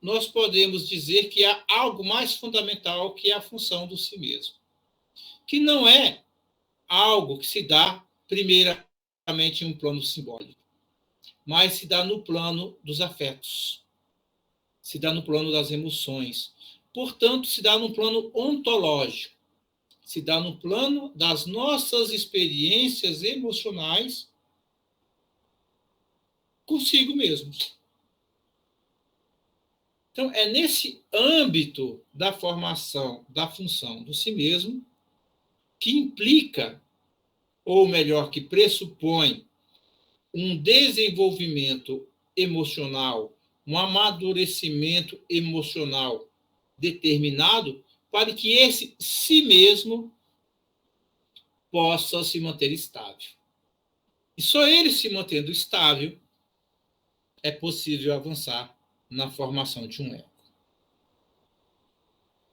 nós podemos dizer que há algo mais fundamental que a função do si mesmo, que não é algo que se dá primeiramente em um plano simbólico, mas se dá no plano dos afetos, se dá no plano das emoções, portanto, se dá no plano ontológico, se dá no plano das nossas experiências emocionais consigo mesmos. Então, é nesse âmbito da formação da função do si mesmo que implica, ou melhor, que pressupõe um desenvolvimento emocional, um amadurecimento emocional determinado para que esse si mesmo possa se manter estável. E só ele se mantendo estável é possível avançar na formação de um ego.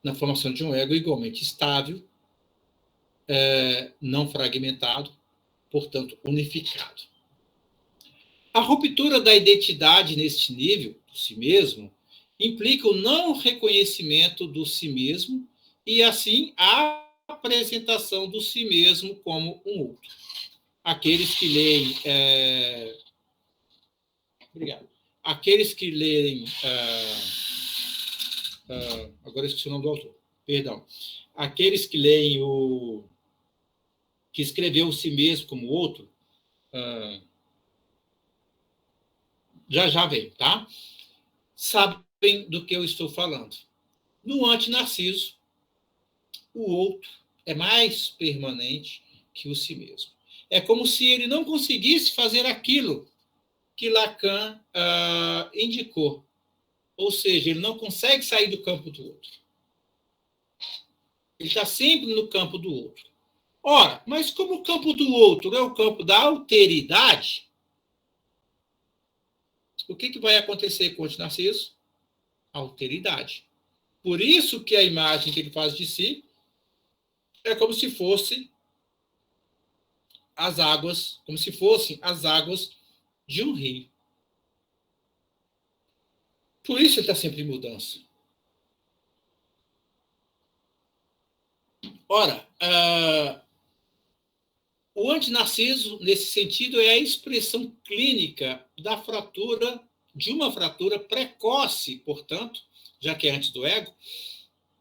Na formação de um ego igualmente estável, não fragmentado, portanto, unificado. A ruptura da identidade neste nível, do si mesmo, implica o não reconhecimento do si mesmo e, assim, a apresentação do si mesmo como um outro. Aqueles que leem... Obrigado. Aqueles que lerem... agora esqueci o nome do autor. Perdão. Aqueles que leem que escreveu o si mesmo como outro, já vem, tá? Sabem do que eu estou falando. No antinarciso, o outro é mais permanente que o si mesmo. É como se ele não conseguisse fazer aquilo que Lacan indicou. Ou seja, ele não consegue sair do campo do outro. Ele está sempre no campo do outro. Ora, mas como o campo do outro é o campo da alteridade, o que vai acontecer com o antinarciso? Alteridade. Por isso que a imagem que ele faz de si é como se fosse as águas, como se fossem as águas de um rio. Por isso ele está sempre em mudança. Ora, o antinarciso, nesse sentido, é a expressão clínica da fratura, de uma fratura precoce, portanto, já que é antes do ego,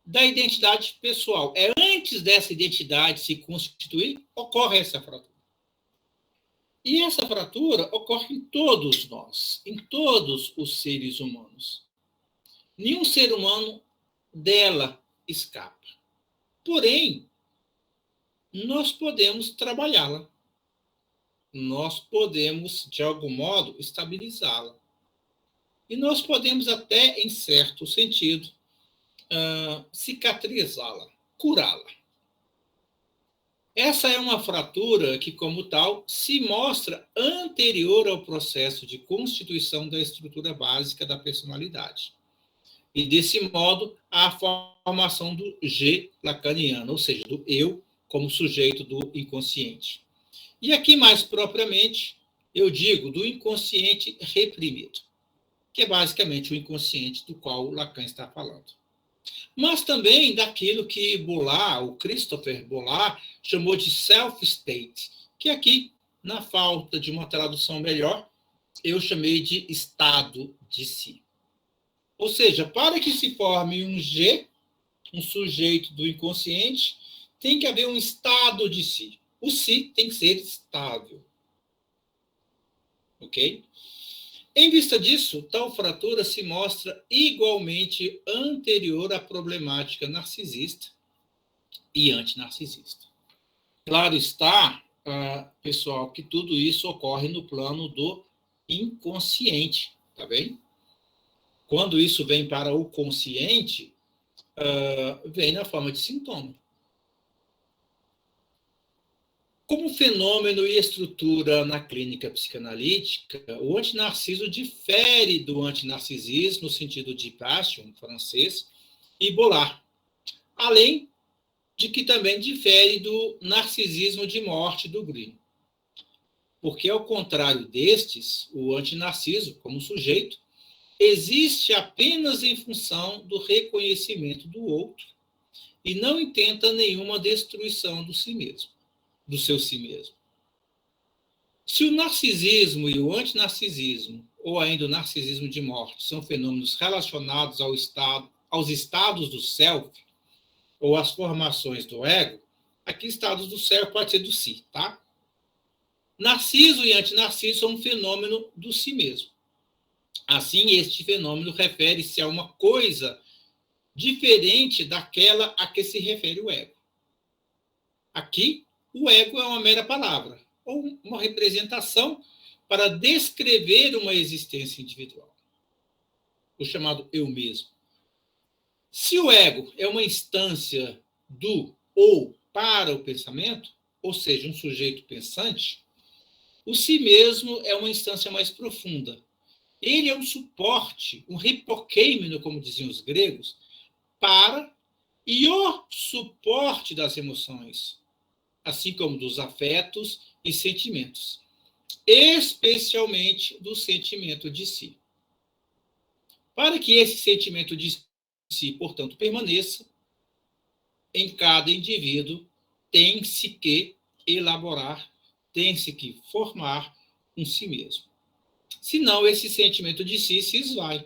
da identidade pessoal. É antes dessa identidade se constituir, ocorre essa fratura. E essa fratura ocorre em todos nós, em todos os seres humanos. Nenhum ser humano dela escapa. Porém, nós podemos trabalhá-la. Nós podemos, de algum modo, estabilizá-la. E nós podemos até, em certo sentido, cicatrizá-la, curá-la. Essa é uma fratura que, como tal, se mostra anterior ao processo de constituição da estrutura básica da personalidade. E, desse modo, à formação do G lacaniano, ou seja, do eu como sujeito do inconsciente. E aqui, mais propriamente, eu digo do inconsciente reprimido. que é basicamente o inconsciente do qual o Lacan está falando. Mas também daquilo que Bollard, o Christopher Bollard, chamou de self-state, que aqui, na falta de uma tradução melhor, eu chamei de estado de si. Ou seja, para que se forme um G, um sujeito do inconsciente, tem que haver um estado de si. O si tem que ser estável. Ok? Em vista disso, tal fratura se mostra igualmente anterior à problemática narcisista e antinarcisista. Claro está, pessoal, que tudo isso ocorre no plano do inconsciente, tá bem? Quando isso vem para o consciente, vem na forma de sintoma. Como fenômeno e estrutura na clínica psicanalítica, o antinarciso difere do antinarcisismo, no sentido de Passion, francês, e Bollard, além de que também difere do narcisismo de morte do Green. Porque, ao contrário destes, o antinarciso, como sujeito, existe apenas em função do reconhecimento do outro e não intenta nenhuma destruição do si mesmo. Do seu si mesmo. Se o narcisismo e o antinarcisismo, ou ainda o narcisismo de morte, são fenômenos relacionados aos estados do self, ou às formações do ego, aqui estados do self pode ser do si, tá? Narciso e antinarciso são um fenômeno do si mesmo. Assim, este fenômeno refere-se a uma coisa diferente daquela a que se refere o ego. Aqui, o ego é uma mera palavra, ou uma representação para descrever uma existência individual. O chamado eu mesmo. Se o ego é uma instância do ou para o pensamento, ou seja, um sujeito pensante, o si mesmo é uma instância mais profunda. Ele é um suporte, um hipokeimeno, como diziam os gregos, para e o suporte das emoções, assim como dos afetos e sentimentos, especialmente do sentimento de si. Para que esse sentimento de si, portanto, permaneça, em cada indivíduo tem-se que elaborar, tem-se que formar um si mesmo. Senão, esse sentimento de si se esvai.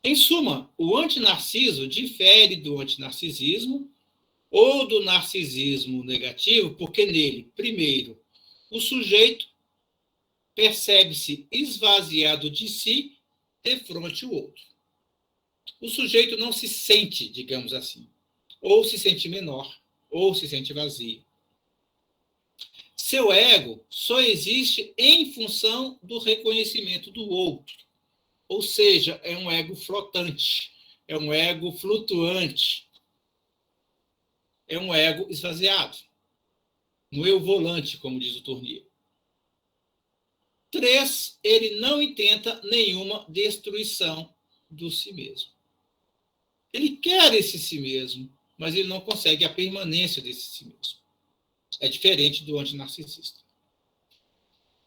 Em suma, o antinarciso difere do antinarcisismo ou do narcisismo negativo, porque nele, primeiro, o sujeito percebe-se esvaziado de si defronte o outro. O sujeito não se sente, digamos assim, ou se sente menor, ou se sente vazio. Seu ego só existe em função do reconhecimento do outro, ou seja, é um ego flotante, é um ego flutuante, é um ego esvaziado. No eu volante, como diz o Tournier. 3, ele não intenta nenhuma destruição do si mesmo. Ele quer esse si mesmo, mas ele não consegue a permanência desse si mesmo. É diferente do antinarcisista.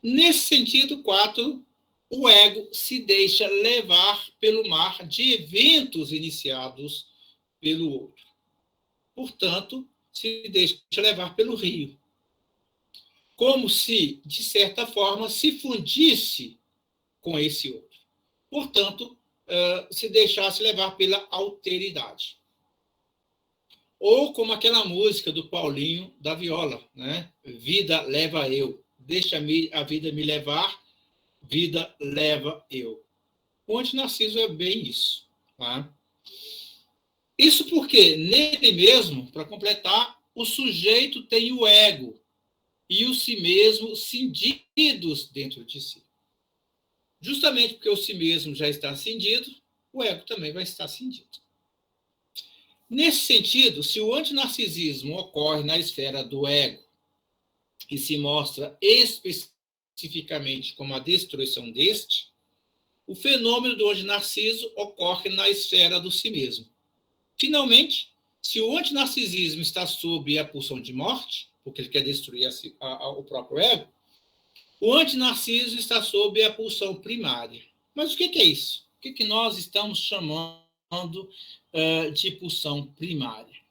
Nesse sentido, 4, o ego se deixa levar pelo mar de eventos iniciados pelo outro. Portanto, se deixa levar pelo rio. Como se, de certa forma, se fundisse com esse outro. Portanto, se deixasse levar pela alteridade. Ou como aquela música do Paulinho da Viola, né? Vida leva eu. Deixa a vida me levar, vida leva eu. O antinarciso é bem isso. Tá? Isso porque, nele mesmo, para completar, o sujeito tem o ego e o si mesmo cindidos dentro de si. Justamente porque o si mesmo já está cindido, o ego também vai estar cindido. Nesse sentido, se o antinarcisismo ocorre na esfera do ego e se mostra especificamente como a destruição deste, o fenômeno do antinarciso ocorre na esfera do si mesmo. Finalmente, se o antinarcisismo está sob a pulsão de morte, porque ele quer destruir o próprio ego, O antinarciso está sob a pulsão primária. Mas o que é isso? O que nós estamos chamando de pulsão primária?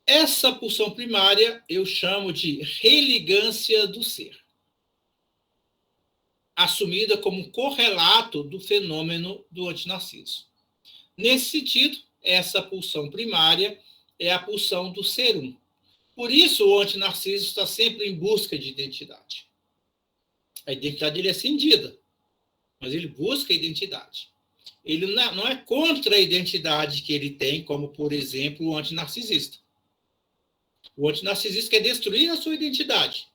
Essa pulsão primária eu chamo de religância do ser, assumida como correlato do fenômeno do antinarciso. Nesse sentido, essa pulsão primária é a pulsão do ser um. Por isso, o antinarciso está sempre em busca de identidade. A identidade dele é cindida, mas ele busca a identidade. Ele não é contra a identidade que ele tem, como, por exemplo, o antinarcisista. O antinarcisista quer destruir a sua identidade,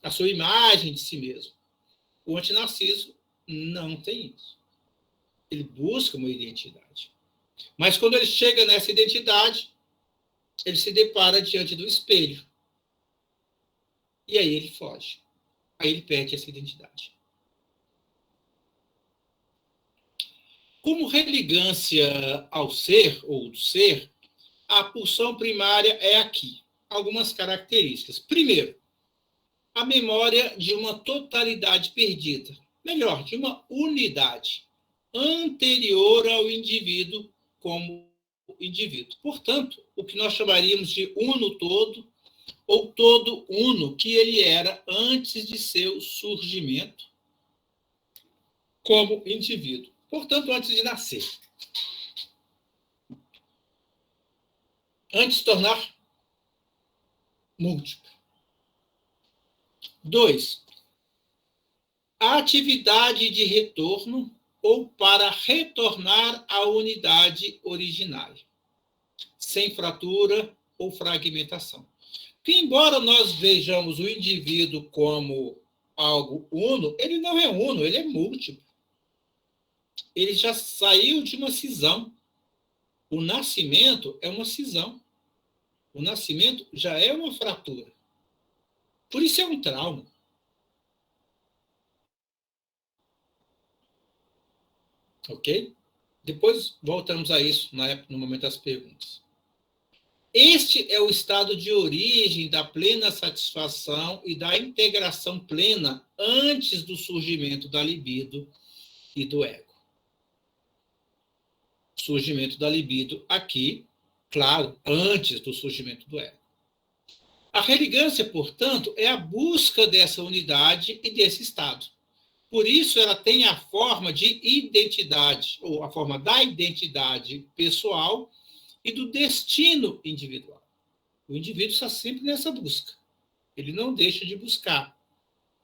a sua imagem de si mesmo. O antinarciso não tem isso. Ele busca uma identidade. Mas quando ele chega nessa identidade, ele se depara diante do espelho. E aí ele foge. Aí ele perde essa identidade. Como religância ao ser, ou do ser, a pulsão primária é aqui. Algumas características. Primeiro, a memória de uma totalidade perdida. Melhor, de uma unidade anterior ao indivíduo como indivíduo. Portanto, o que nós chamaríamos de uno todo, ou todo uno que ele era antes de seu surgimento como indivíduo. Portanto, antes de nascer. Antes de se tornar múltiplo. 2. A atividade de retorno ou para retornar à unidade originária, sem fratura ou fragmentação. Que, embora nós vejamos o indivíduo como algo uno, ele não é uno, ele é múltiplo. Ele já saiu de uma cisão. O nascimento é uma cisão. O nascimento já é uma fratura. Por isso é um trauma. Ok? Depois voltamos a isso no momento das perguntas. Este é o estado de origem da plena satisfação e da integração plena antes do surgimento da libido e do ego. Surgimento da libido aqui, claro, antes do surgimento do ego. A religância, portanto, é a busca dessa unidade e desse estado. Por isso, ela tem a forma de identidade, ou a forma da identidade pessoal e do destino individual. O indivíduo está sempre nessa busca. Ele não deixa de buscar,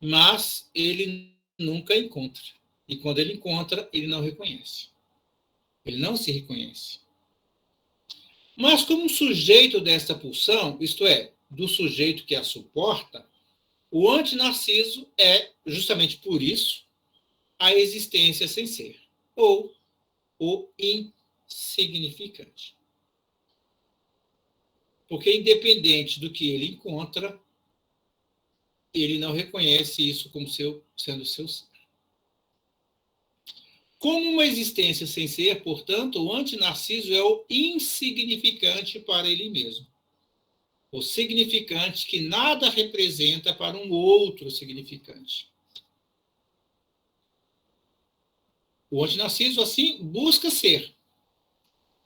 mas ele nunca encontra. E quando ele encontra, ele não reconhece. Ele não se reconhece. Mas como um sujeito desta pulsão, isto é, do sujeito que a suporta, o antinarciso é, justamente por isso, a existência sem ser, ou o insignificante. Porque, independente do que ele encontra, ele não reconhece isso como sendo seu ser. Como uma existência sem ser, portanto, o antinarciso é o insignificante para ele mesmo. O significante que nada representa para um outro significante. O antinarciso, assim, busca ser.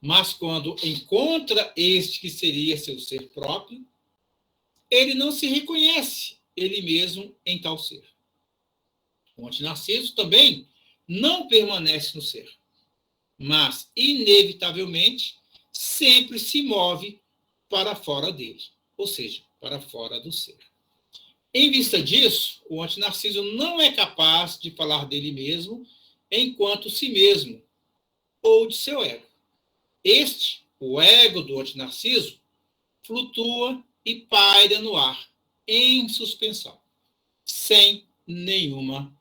Mas quando encontra este que seria seu ser próprio, ele não se reconhece ele mesmo em tal ser. O antinarciso também não permanece no ser, mas, inevitavelmente, sempre se move para fora dele, ou seja, para fora do ser. Em vista disso, o antinarciso não é capaz de falar dele mesmo enquanto si mesmo, ou de seu ego. Este, o ego do antinarciso, flutua e paira no ar, em suspensão, sem nenhuma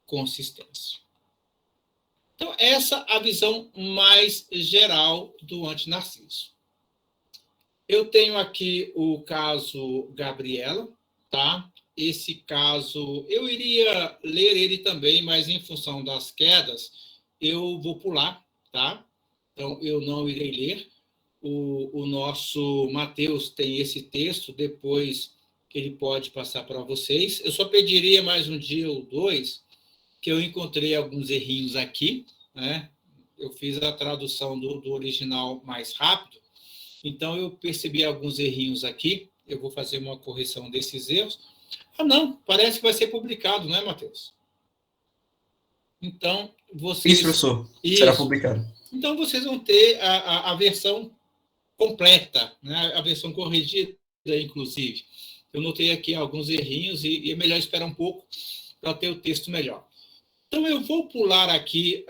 consistência. Então, essa é a visão mais geral do antinarciso. Eu tenho aqui o caso Gabriela, tá? Esse caso, eu iria ler ele também, mas em função das quedas, eu vou pular, tá? Então, eu não irei ler. O nosso Mateus tem esse texto, depois que ele pode passar para vocês. Eu só pediria mais um dia ou dois, que eu encontrei alguns errinhos aqui, né? Eu fiz a tradução do original mais rápido, então eu percebi alguns errinhos aqui, eu vou fazer uma correção desses erros. Ah, não, parece que vai ser publicado, não é, Matheus? Então, vocês... Isso, professor. Isso. Será publicado. Então, vocês vão ter a versão completa, né? A versão corrigida, inclusive. Eu notei aqui alguns errinhos e é melhor esperar um pouco para ter o texto melhor. Então, eu vou pular aqui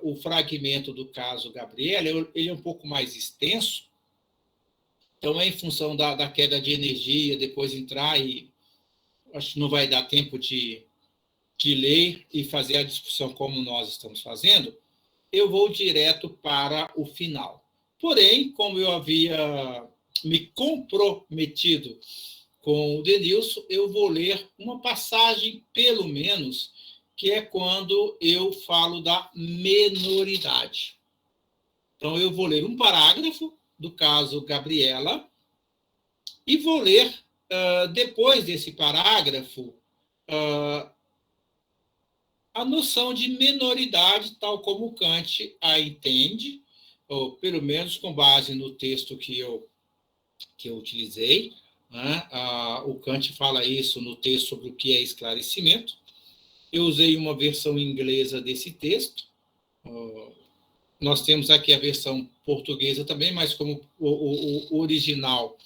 o fragmento do caso Gabriela, ele é um pouco mais extenso, então é em função da queda de energia, depois entrar e acho que não vai dar tempo de ler e fazer a discussão como nós estamos fazendo, eu vou direto para o final. Porém, como eu havia me comprometido com o Denilson, eu vou ler uma passagem, pelo menos, que é quando eu falo da menoridade. Então, eu vou ler um parágrafo do caso Gabriela e vou ler, depois desse parágrafo, a noção de menoridade, tal como Kant a entende, ou pelo menos com base no texto que eu utilizei, né? O Kant fala isso no texto sobre o que é esclarecimento. Eu usei uma versão inglesa desse texto. Nós temos aqui a versão portuguesa também, mas como o original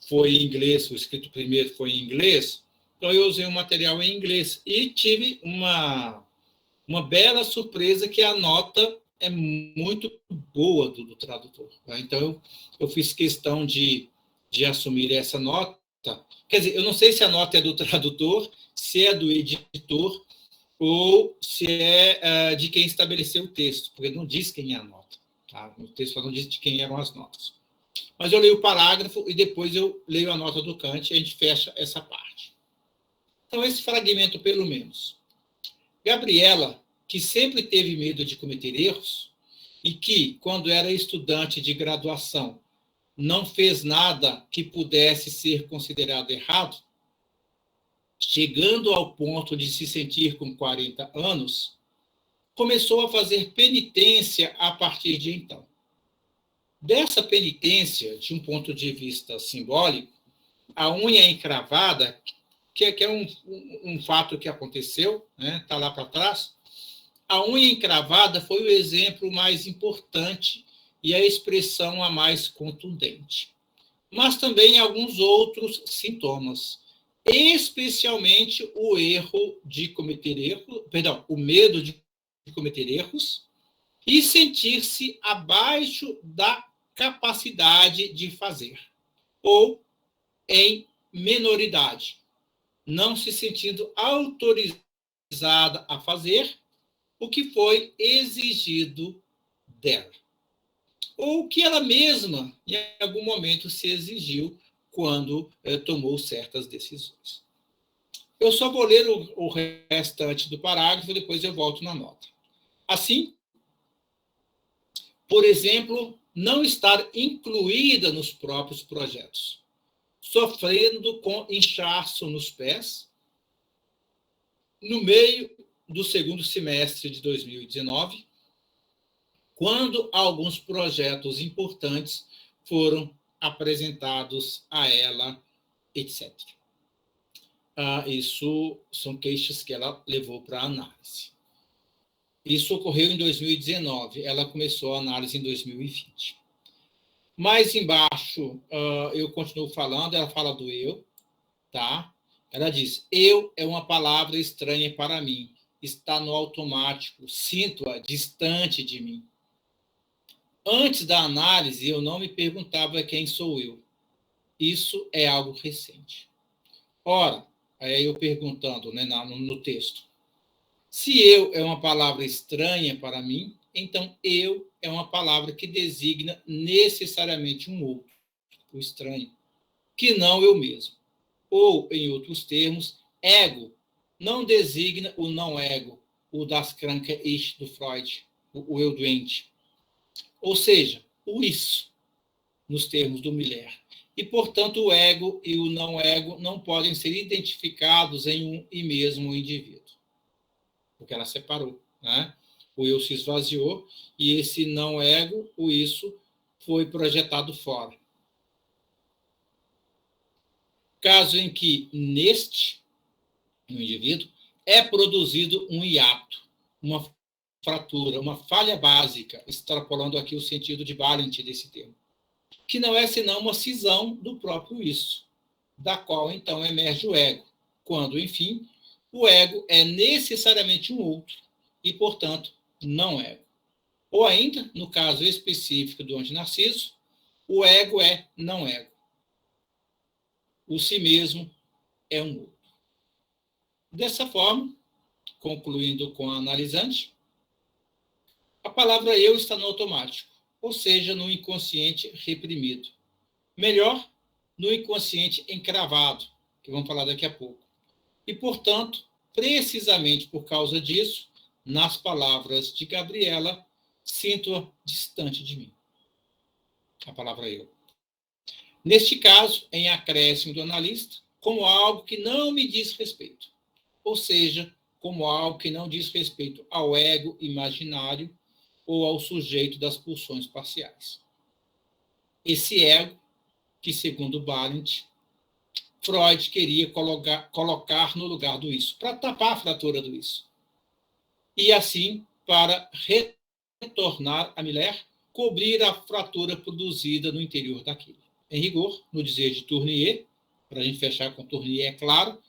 foi em inglês, o escrito primeiro foi em inglês, então eu usei um material em inglês e tive uma bela surpresa que a nota é muito boa do tradutor. Tá? Então, eu fiz questão de assumir essa nota. Quer dizer, eu não sei se a nota é do tradutor, se é do editor, ou se é de quem estabeleceu o texto, porque não diz quem é a nota. Tá? O texto não diz de quem eram as notas. Mas eu leio o parágrafo e depois eu leio a nota do Kant e a gente fecha essa parte. Então, esse fragmento, pelo menos. Gabriela, que sempre teve medo de cometer erros e que, quando era estudante de graduação, não fez nada que pudesse ser considerado errado, chegando ao ponto de se sentir com 40 anos, começou a fazer penitência a partir de então. Dessa penitência, de um ponto de vista simbólico, a unha encravada, que é um fato que aconteceu, né? Tá lá para trás, a unha encravada foi o exemplo mais importante e a expressão a mais contundente. Mas também alguns outros sintomas, especialmente o medo de cometer erros e sentir-se abaixo da capacidade de fazer, ou em menoridade, não se sentindo autorizada a fazer o que foi exigido dela, ou que ela mesma, em algum momento, se exigiu quando tomou certas decisões. Eu só vou ler o restante do parágrafo, depois eu volto na nota. Assim, por exemplo, não estar incluída nos próprios projetos, sofrendo com inchaço nos pés, no meio do segundo semestre de 2019, quando alguns projetos importantes foram apresentados a ela, etc. Isso são queixas que ela levou para a análise. Isso ocorreu em 2019, ela começou a análise em 2020. Mais embaixo, eu continuo falando, ela fala do eu, tá? Ela diz, eu é uma palavra estranha para mim, está no automático, sinto-a distante de mim. Antes da análise, eu não me perguntava quem sou eu. Isso é algo recente. Ora, aí eu perguntando, né, no texto, se eu é uma palavra estranha para mim, então eu é uma palavra que designa necessariamente um outro, o estranho, que não eu mesmo. Ou, em outros termos, ego não designa o não ego, o das Krankheit do Freud, o eu doente. Ou seja, o isso nos termos do Miller. E, portanto, o ego e o não ego não podem ser identificados em um e mesmo indivíduo. Porque ela separou, né? O eu se esvaziou e esse não ego, o isso, foi projetado fora. Caso em que, no indivíduo, é produzido um hiato, uma fratura, uma falha básica, extrapolando aqui o sentido de Valent desse termo, que não é senão uma cisão do próprio isso, da qual, então, emerge o ego, quando, enfim, o ego é necessariamente um outro e, portanto, não ego. Ou ainda, no caso específico do antinarciso, o ego é não ego. O si mesmo é um outro. Dessa forma, concluindo com a analisante, a palavra eu está no automático, ou seja, no inconsciente reprimido. Melhor, no inconsciente encravado, que vamos falar daqui a pouco. E, portanto, precisamente por causa disso, nas palavras de Gabriela, sinto-a distante de mim. A palavra eu. Neste caso, em acréscimo do analista, como algo que não me diz respeito. Ou seja, como algo que não diz respeito ao ego imaginário ou ao sujeito das pulsões parciais. Esse ego, que, segundo Valent, Freud queria colocar no lugar do isso, para tapar a fratura do isso. E, assim, para retornar a Miller, cobrir a fratura produzida no interior daquilo. Em rigor, no dizer de Tournier, para a gente fechar com Tournier, é claro,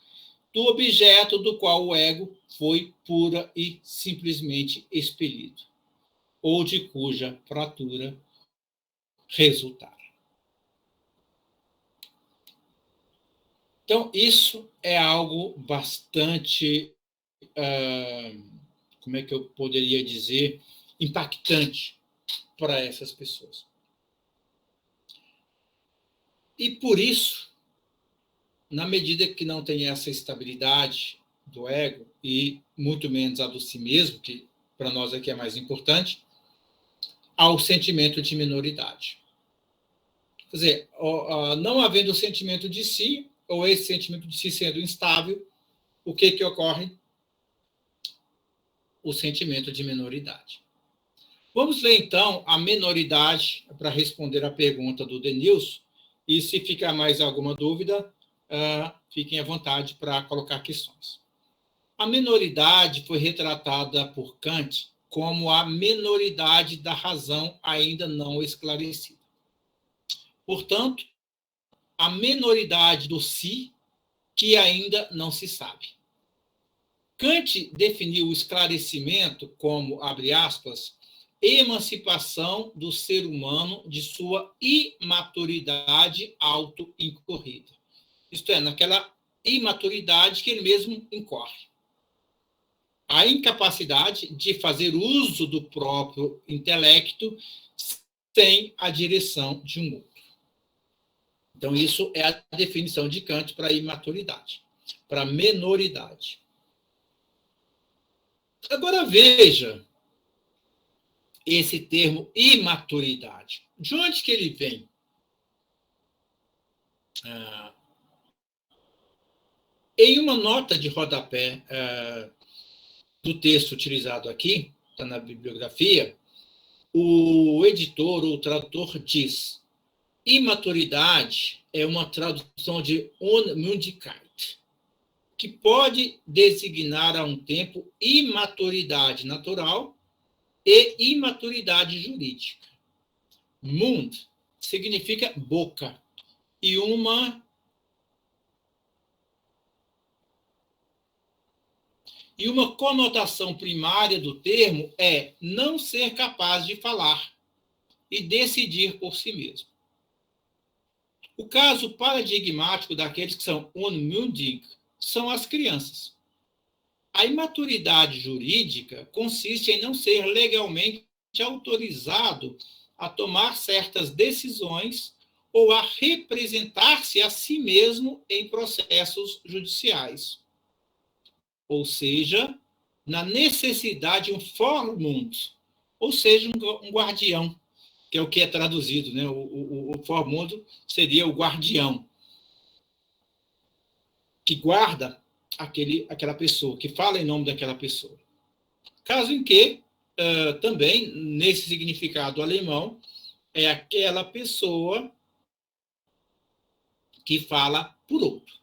do objeto do qual o ego foi pura e simplesmente expelido, ou de cuja fratura resultara. Então, isso é algo bastante, como é que eu poderia dizer, impactante para essas pessoas. E por isso, na medida que não tem essa estabilidade do ego, e muito menos a do si mesmo, que para nós aqui é mais importante, há o sentimento de minoridade. Quer dizer, não havendo o sentimento de si, ou esse sentimento de si sendo instável, o que ocorre? O sentimento de minoridade. Vamos ler, então, a minoridade para responder à pergunta do Denilson, e se ficar mais alguma dúvida, fiquem à vontade para colocar questões. A minoridade foi retratada por Kant como a minoridade da razão ainda não esclarecida. Portanto, a minoridade do si que ainda não se sabe. Kant definiu o esclarecimento como, abre aspas, emancipação do ser humano de sua imaturidade auto-incorrida. Isto é, naquela imaturidade que ele mesmo incorre. A incapacidade de fazer uso do próprio intelecto sem a direção de um outro. Então, isso é a definição de Kant para a imaturidade, para a menoridade. Agora, veja esse termo imaturidade. De onde que ele vem? Em uma nota de rodapé do texto utilizado aqui, está na bibliografia, o editor ou o tradutor diz: imaturidade é uma tradução de Unmündigkeit, que pode designar a um tempo imaturidade natural e imaturidade jurídica. Mund significa boca, e uma conotação primária do termo é não ser capaz de falar e decidir por si mesmo. O caso paradigmático daqueles que são unmündig são as crianças. A imaturidade jurídica consiste em não ser legalmente autorizado a tomar certas decisões ou a representar-se a si mesmo em processos judiciais. Ou seja, na necessidade de um Vormund, ou seja, um guardião, que é o que é traduzido, né? O formundo seria o guardião, que guarda aquela pessoa, que fala em nome daquela pessoa. Caso em que, também, nesse significado alemão, é aquela pessoa que fala por outro,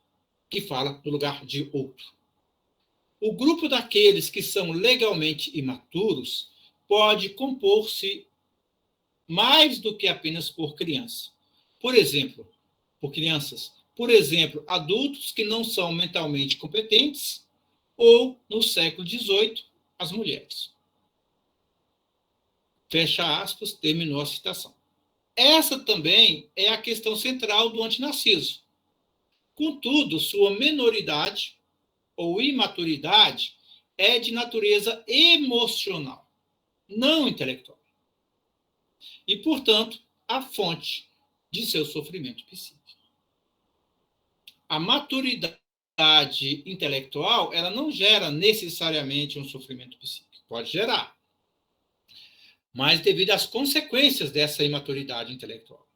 que fala no lugar de outro. O grupo daqueles que são legalmente imaturos pode compor-se mais do que apenas por criança. Por exemplo, por crianças. Por exemplo, adultos que não são mentalmente competentes ou, no século XVIII, as mulheres. Fecha aspas, terminou a citação. Essa também é a questão central do antinarciso. Contudo, sua menoridade ou imaturidade é de natureza emocional, não intelectual. E, portanto, a fonte de seu sofrimento psíquico. A maturidade intelectual, ela não gera necessariamente um sofrimento psíquico. Pode gerar, mas devido às consequências dessa imaturidade intelectual.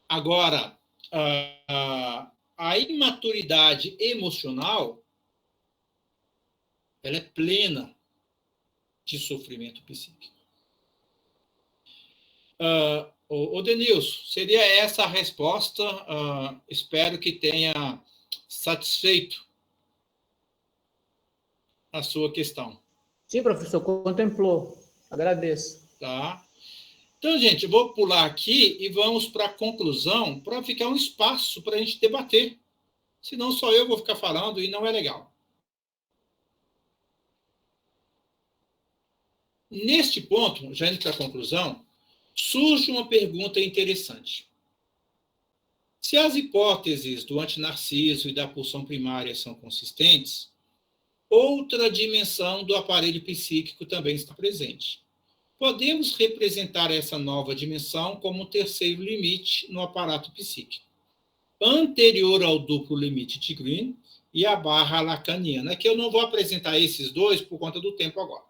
Agora, a imaturidade emocional, ela é plena de sofrimento psíquico. O Denilson, seria essa a resposta? Espero que tenha satisfeito a sua questão. Sim, professor, contemplou. Agradeço. Tá? Então, gente, eu vou pular aqui e vamos para a conclusão, para ficar um espaço para a gente debater. Senão só eu vou ficar falando e não é legal. Neste ponto, já indo para a conclusão, surge uma pergunta interessante. Se as hipóteses do antinarciso e da pulsão primária são consistentes, outra dimensão do aparelho psíquico também está presente. Podemos representar essa nova dimensão como um terceiro limite no aparato psíquico, anterior ao duplo limite de Green e a barra lacaniana, que eu não vou apresentar esses dois por conta do tempo agora.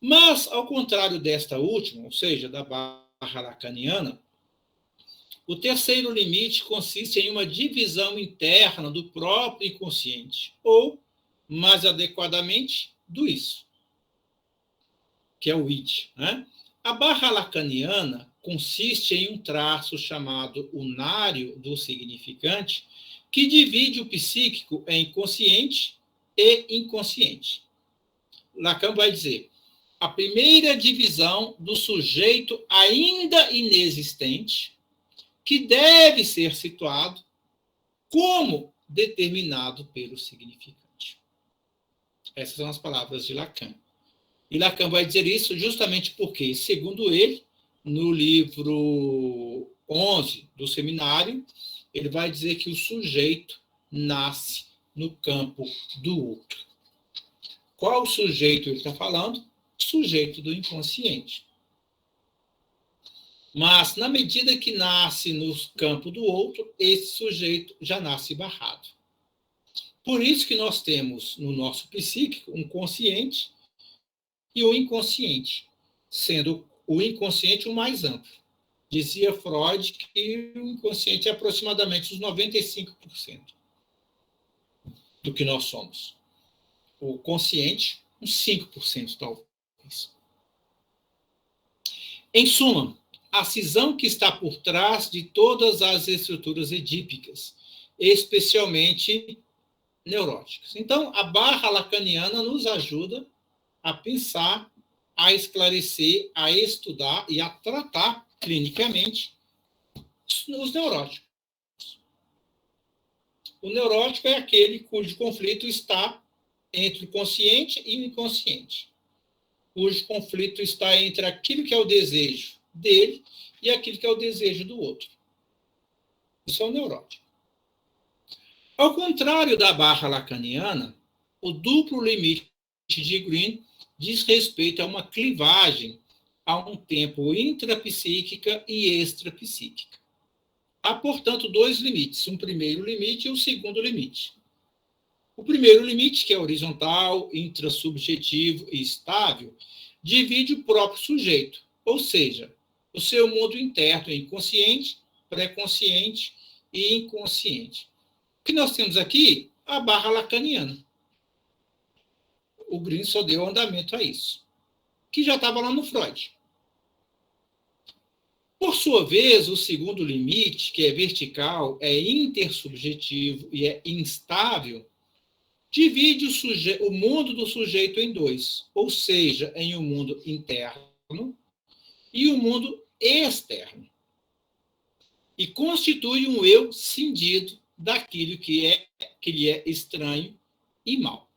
Mas, ao contrário desta última, ou seja, da barra lacaniana, o terceiro limite consiste em uma divisão interna do próprio inconsciente, ou, mais adequadamente, do isso, que é o id, né? A barra lacaniana consiste em um traço chamado unário do significante, que divide o psíquico em consciente e inconsciente. Lacan vai dizer: a primeira divisão do sujeito ainda inexistente, que deve ser situado como determinado pelo significante. Essas são as palavras de Lacan. E Lacan vai dizer isso justamente porque, segundo ele, no livro 11 do seminário, ele vai dizer que o sujeito nasce no campo do outro. Qual sujeito ele está falando? Sujeito do inconsciente. Mas, na medida que nasce no campo do outro, esse sujeito já nasce barrado. Por isso que nós temos no nosso psíquico um consciente e o inconsciente, sendo o inconsciente o mais amplo. Dizia Freud que o inconsciente é aproximadamente os 95% do que nós somos. O consciente, uns 5% talvez. Em suma, a cisão que está por trás de todas as estruturas edípicas, especialmente neuróticas. Então, a barra lacaniana nos ajuda a pensar, a esclarecer, a estudar e a tratar clinicamente os neuróticos. O neurótico é aquele cujo conflito está entre o consciente e o inconsciente, cujo conflito está entre aquilo que é o desejo dele e aquilo que é o desejo do outro. Isso é o neurótico. Ao contrário da barra lacaniana, o duplo limite de Green diz respeito a uma clivagem a um tempo intrapsíquica e extrapsíquica. Há, portanto, dois limites, um primeiro limite e um segundo limite. O primeiro limite, que é horizontal, intrassubjetivo e estável, divide o próprio sujeito, ou seja, o seu mundo interno, inconsciente, pré-consciente e inconsciente. O que nós temos aqui? A barra lacaniana. O Green só deu andamento a isso, que já estava lá no Freud. Por sua vez, o segundo limite, que é vertical, é intersubjetivo e é instável, divide o mundo do sujeito em dois, ou seja, em um mundo interno e um mundo externo. E constitui um eu cindido daquilo que lhe é estranho e mal.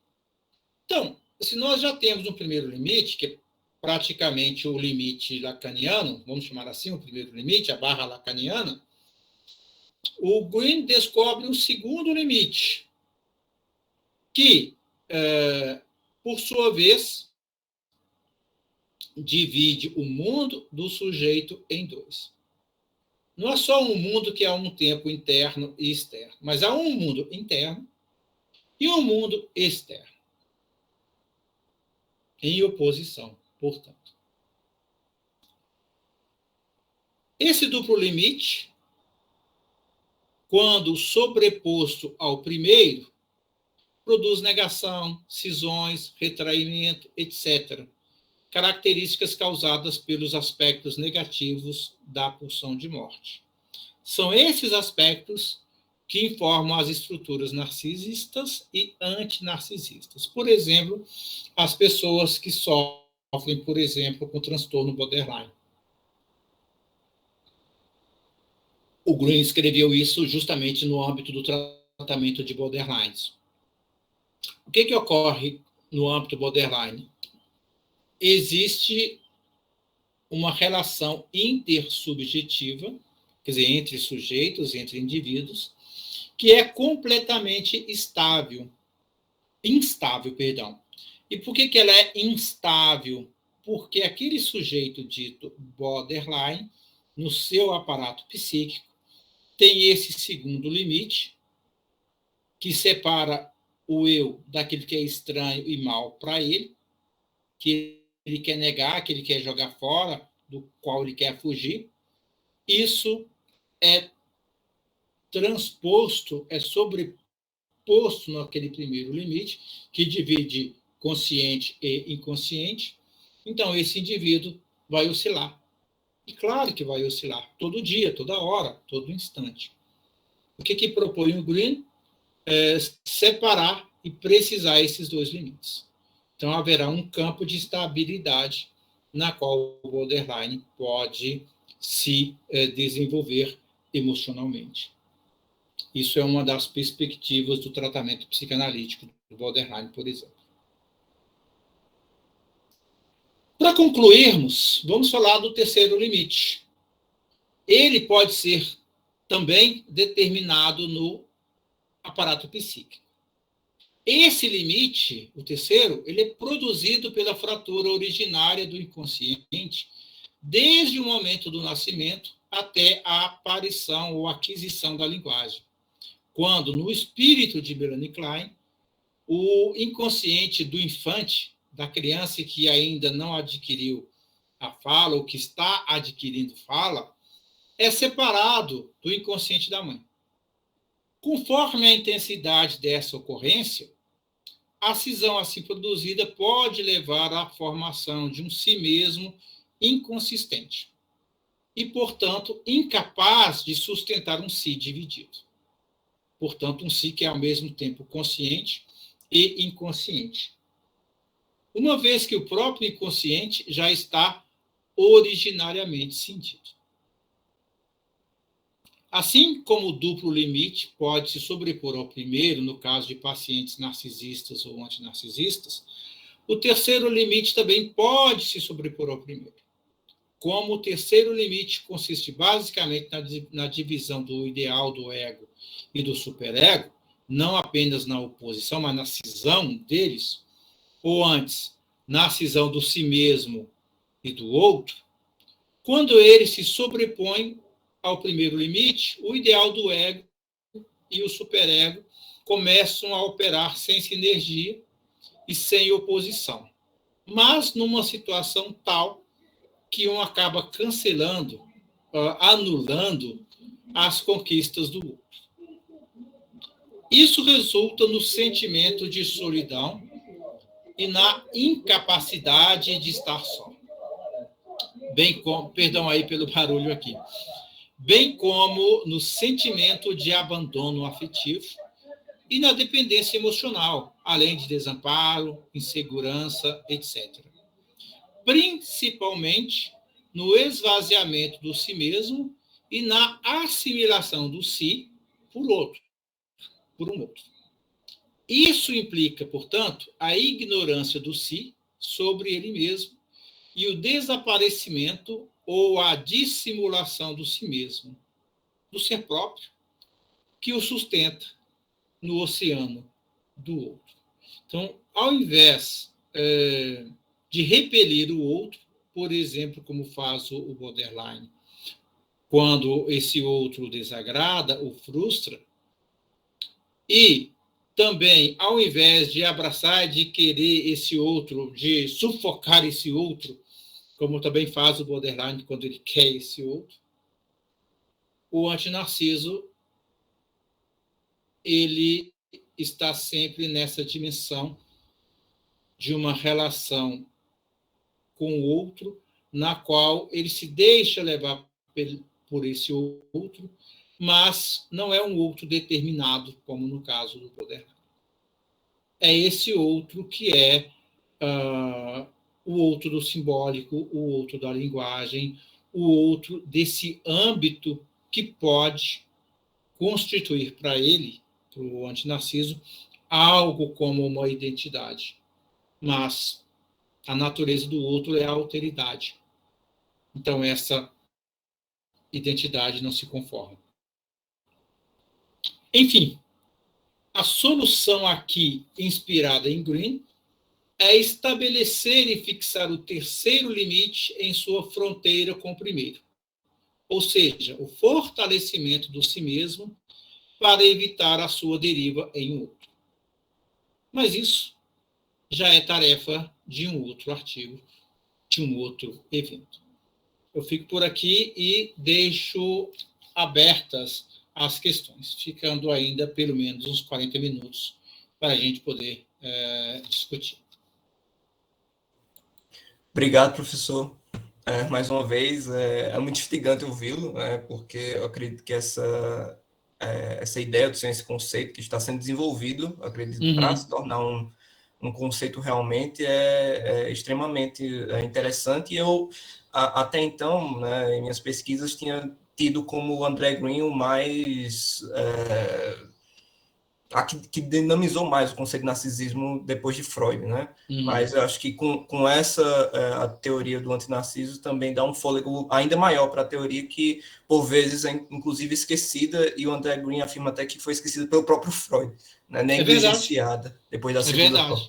Então, se nós já temos um primeiro limite, que é praticamente o limite lacaniano, vamos chamar assim, o primeiro limite, a barra lacaniana, o Green descobre um segundo limite, que, por sua vez, divide o mundo do sujeito em dois. Não é só um mundo que há um tempo interno e externo, mas há um mundo interno e um mundo externo, em oposição, portanto. Esse duplo limite, quando sobreposto ao primeiro, produz negação, cisões, retraimento, etc., características causadas pelos aspectos negativos da pulsão de morte. São esses aspectos que informam as estruturas narcisistas e antinarcisistas. Por exemplo, as pessoas que sofrem, por exemplo, com transtorno borderline. O Green escreveu isso justamente no âmbito do tratamento de borderlines. O que ocorre no âmbito borderline? Existe uma relação intersubjetiva, quer dizer, entre sujeitos, entre indivíduos, que é completamente instável. E por que ela é instável? Porque aquele sujeito dito borderline, no seu aparato psíquico, tem esse segundo limite, que separa o eu daquele que é estranho e mal para ele, que ele quer negar, que ele quer jogar fora, do qual ele quer fugir. Isso é transposto, é sobreposto naquele primeiro limite, que divide consciente e inconsciente. Então, esse indivíduo vai oscilar. E claro que vai oscilar, todo dia, toda hora, todo instante. O que propõe o Green? É separar e precisar esses dois limites. Então, haverá um campo de estabilidade na qual o borderline pode se desenvolver emocionalmente. Isso é uma das perspectivas do tratamento psicanalítico do borderline, por exemplo. Para concluirmos, vamos falar do terceiro limite. Ele pode ser também determinado no aparato psíquico. Esse limite, o terceiro, ele é produzido pela fratura originária do inconsciente desde o momento do nascimento até a aparição ou aquisição da linguagem. Quando, no espírito de Melanie Klein, o inconsciente do infante, da criança que ainda não adquiriu a fala ou que está adquirindo fala, é separado do inconsciente da mãe. Conforme a intensidade dessa ocorrência, a cisão assim produzida pode levar à formação de um si mesmo inconsistente e, portanto, incapaz de sustentar um si dividido. Portanto, um si que é ao mesmo tempo consciente e inconsciente. Uma vez que o próprio inconsciente já está originariamente cindido. Assim como o duplo limite pode se sobrepor ao primeiro, no caso de pacientes narcisistas ou antinarcisistas, o terceiro limite também pode se sobrepor ao primeiro. Como o terceiro limite consiste basicamente na divisão do ideal do ego e do superego, não apenas na oposição, mas na cisão deles, ou antes, na cisão do si mesmo e do outro, quando eles se sobrepõem ao primeiro limite, o ideal do ego e o superego começam a operar sem sinergia e sem oposição, mas numa situação tal que um acaba cancelando, anulando as conquistas do outro. Isso resulta no sentimento de solidão e na incapacidade de estar só. Bem como, perdão aí pelo barulho aqui, bem como no sentimento de abandono afetivo e na dependência emocional, além de desamparo, insegurança, etc. Principalmente no esvaziamento do si mesmo e na assimilação do si por um outro. Isso implica, portanto, a ignorância do si sobre ele mesmo e o desaparecimento ou a dissimulação do si mesmo, do ser próprio, que o sustenta no oceano do outro. Então, ao invés de repelir o outro, por exemplo, como faz o borderline, quando esse outro o desagrada, o frustra, e também, ao invés de abraçar, de querer esse outro, de sufocar esse outro, como também faz o borderline quando ele quer esse outro, o antinarciso, ele está sempre nessa dimensão de uma relação com o outro, na qual ele se deixa levar por esse outro, mas não é um outro determinado, como no caso do borderline. É esse outro que é o outro do simbólico, o outro da linguagem, o outro desse âmbito que pode constituir para ele, para o antinarciso, algo como uma identidade. Mas a natureza do outro é a alteridade. Então, essa identidade não se conforma. Enfim, a solução aqui, inspirada em Green, é estabelecer e fixar o terceiro limite em sua fronteira com o primeiro. Ou seja, o fortalecimento do si mesmo para evitar a sua deriva em outro. Mas isso já é tarefa de um outro artigo, de um outro evento. Eu fico por aqui e deixo abertas as questões, ficando ainda pelo menos uns 40 minutos para a gente poder discutir. Obrigado, professor. Mais uma vez, é muito instigante ouvi-lo, porque eu acredito que essa ideia, esse conceito que está sendo desenvolvido, acredito, para se tornar um conceito realmente extremamente interessante. E eu, até então, né, em minhas pesquisas, tinha tido como o André Green o mais... que dinamizou mais o conceito de narcisismo depois de Freud, né? Mas eu acho que com essa a teoria do antinarciso também dá um fôlego ainda maior para a teoria que, por vezes, é inclusive esquecida, e o André Green afirma até que foi esquecida pelo próprio Freud, né? Negligenciada depois da segunda prova.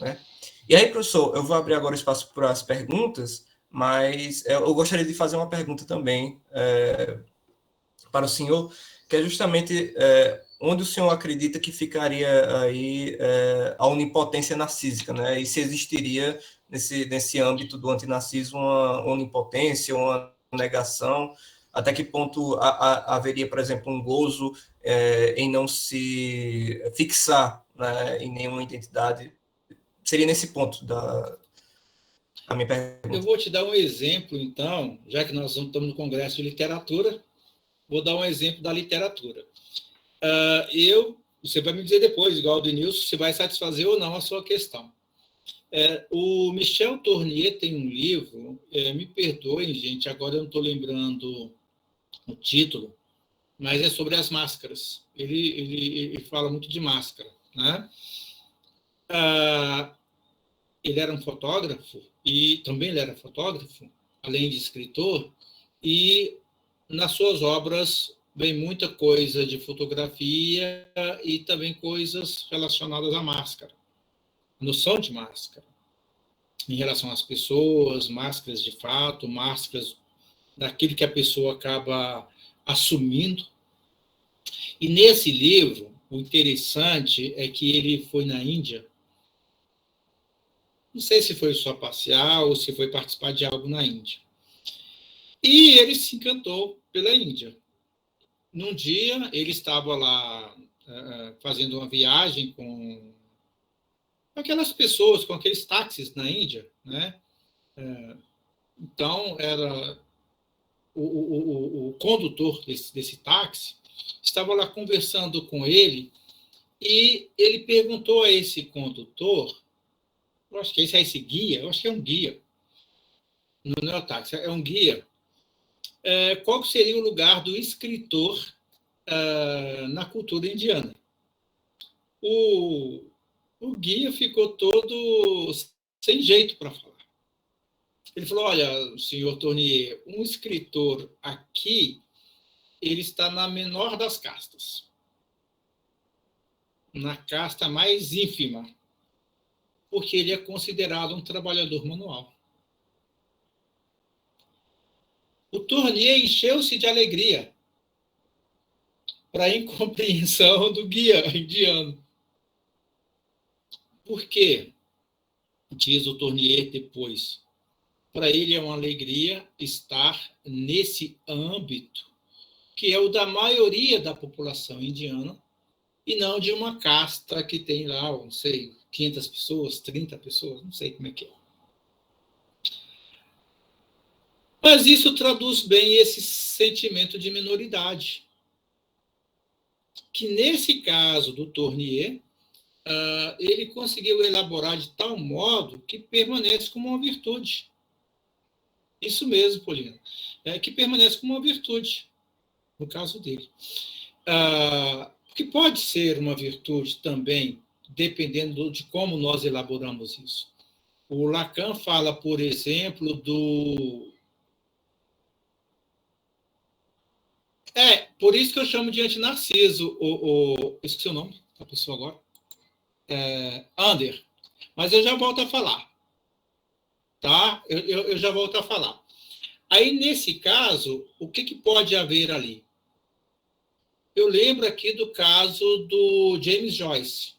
Né? E aí, professor, eu vou abrir agora o espaço para as perguntas, mas eu gostaria de fazer uma pergunta também para o senhor, que é justamente... onde o senhor acredita que ficaria aí a onipotência narcísica, né? E se existiria nesse âmbito do antinarcismo uma onipotência, uma negação, até que ponto haveria, por exemplo, um gozo em não se fixar, né, em nenhuma identidade? Seria nesse ponto a minha pergunta. Eu vou te dar um exemplo, então, já que nós estamos no Congresso de Literatura, vou dar um exemplo da literatura. Você vai me dizer depois, igual do Nilson, se vai satisfazer ou não a sua questão. O Michel Tournier tem um livro, me perdoem, gente, agora eu não estou lembrando o título, mas é sobre as máscaras. Ele fala muito de máscara, né? Ele era um fotógrafo, e também ele era fotógrafo, além de escritor, e nas suas obras vem muita coisa de fotografia e também coisas relacionadas à máscara, a noção de máscara, em relação às pessoas, máscaras de fato, máscaras daquilo que a pessoa acaba assumindo. E nesse livro, o interessante é que ele foi na Índia, Não sei se foi só passear ou se foi participar de algo na Índia. E ele se encantou pela Índia. Num dia, ele estava lá fazendo uma viagem com aquelas pessoas, com aqueles táxis na Índia, né? Então, era o condutor desse táxi, estava lá conversando com ele, e ele perguntou a esse condutor, eu acho que esse é esse guia, eu acho que é um guia, não é o táxi, é um guia, qual seria o lugar do escritor na cultura indiana. O guia ficou todo sem jeito para falar. Ele falou, olha, senhor Tournier, um escritor aqui, ele está na menor das castas. Na casta mais ínfima. Porque ele é considerado um trabalhador manual. O Tournier encheu-se de alegria para a incompreensão do guia indiano. Por quê? Diz o Tournier depois. Para ele é uma alegria estar nesse âmbito, que é o da maioria da população indiana, e não de uma casta que tem lá, não sei, 500 pessoas, 30 pessoas, não sei como é que é. Mas isso traduz bem esse sentimento de minoridade, que nesse caso do Tournier, ele conseguiu elaborar de tal modo que permanece como uma virtude. Isso mesmo, Paulina. Que permanece como uma virtude, no caso dele. Que pode ser uma virtude também, dependendo de como nós elaboramos isso. O Lacan fala, por exemplo, do... por isso que eu chamo de antinarciso. Esqueci o nome da pessoa agora. Ander. Mas eu já volto a falar. Tá? Eu já volto a falar. Aí, nesse caso, o que pode haver ali? Eu lembro aqui do caso do James Joyce.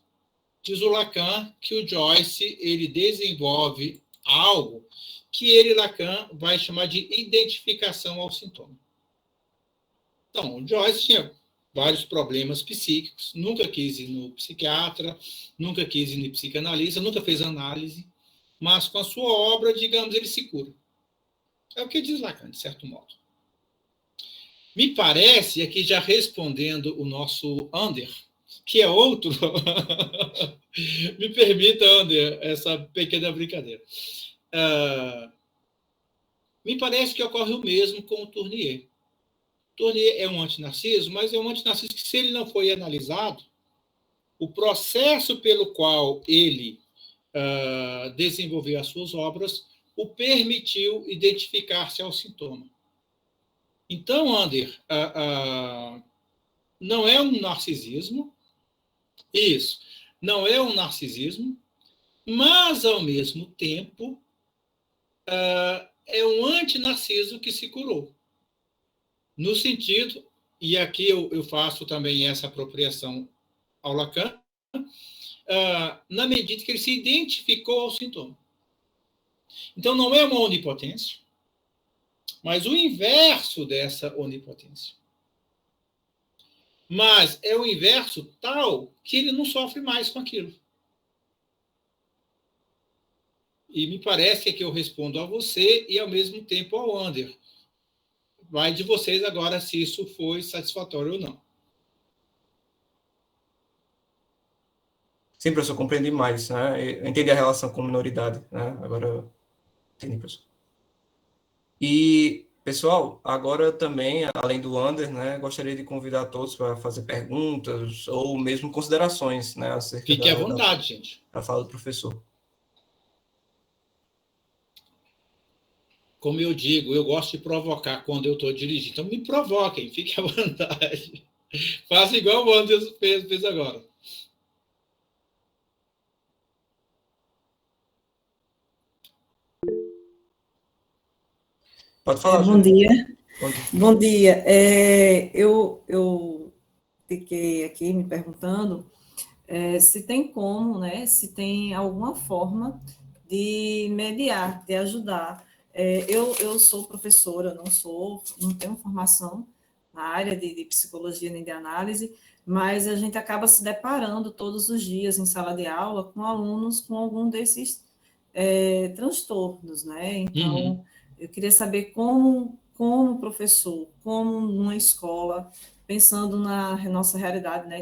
Diz o Lacan que o Joyce ele desenvolve algo que ele, Lacan, vai chamar de identificação ao sintoma. Então, o Joyce tinha vários problemas psíquicos, nunca quis ir no psiquiatra, nunca quis ir no psicanalista, nunca fez análise, mas com a sua obra, digamos, ele se cura. É o que diz Lacan, de certo modo. Me parece, aqui já respondendo o nosso Ander, que é outro, me permita, Ander, essa pequena brincadeira. Me parece que ocorre o mesmo com o Tournier. Tournier é um antinarciso, mas é um antinarciso que, se ele não foi analisado, o processo pelo qual ele desenvolveu as suas obras o permitiu identificar-se ao sintoma. Então, Ander, não é um narcisismo, isso, não é um narcisismo, mas, ao mesmo tempo, é um antinarciso que se curou. No sentido, e aqui eu faço também essa apropriação ao Lacan, na medida que ele se identificou ao sintoma. Então, não é uma onipotência, mas o inverso dessa onipotência. Mas é o inverso tal que ele não sofre mais com aquilo. E me parece que eu respondo a você e, ao mesmo tempo, ao Ander. Vai de vocês agora se isso foi satisfatório ou não. Sim, professor, compreendi mais, né? Eu entendi a relação com minoridade, né? Agora, entendi, professor. E, pessoal, agora também, além do Ander, né, gostaria de convidar todos para fazer perguntas ou mesmo considerações, né, acerca Fique à vontade, gente. Da fala do professor. Como eu digo, eu gosto de provocar quando eu estou dirigindo. Então, me provoquem, fiquem à vontade. Faça igual o Anderson fez agora. Pode falar. Bom dia. Bom dia. Bom dia. Eu fiquei aqui me perguntando se tem como, né, se tem alguma forma de mediar, de ajudar. Eu sou professora, não tenho formação na área de psicologia nem de análise, mas a gente acaba se deparando todos os dias em sala de aula com alunos com algum desses transtornos, né? Então, eu queria saber como professor, como numa escola, pensando na nossa realidade, né?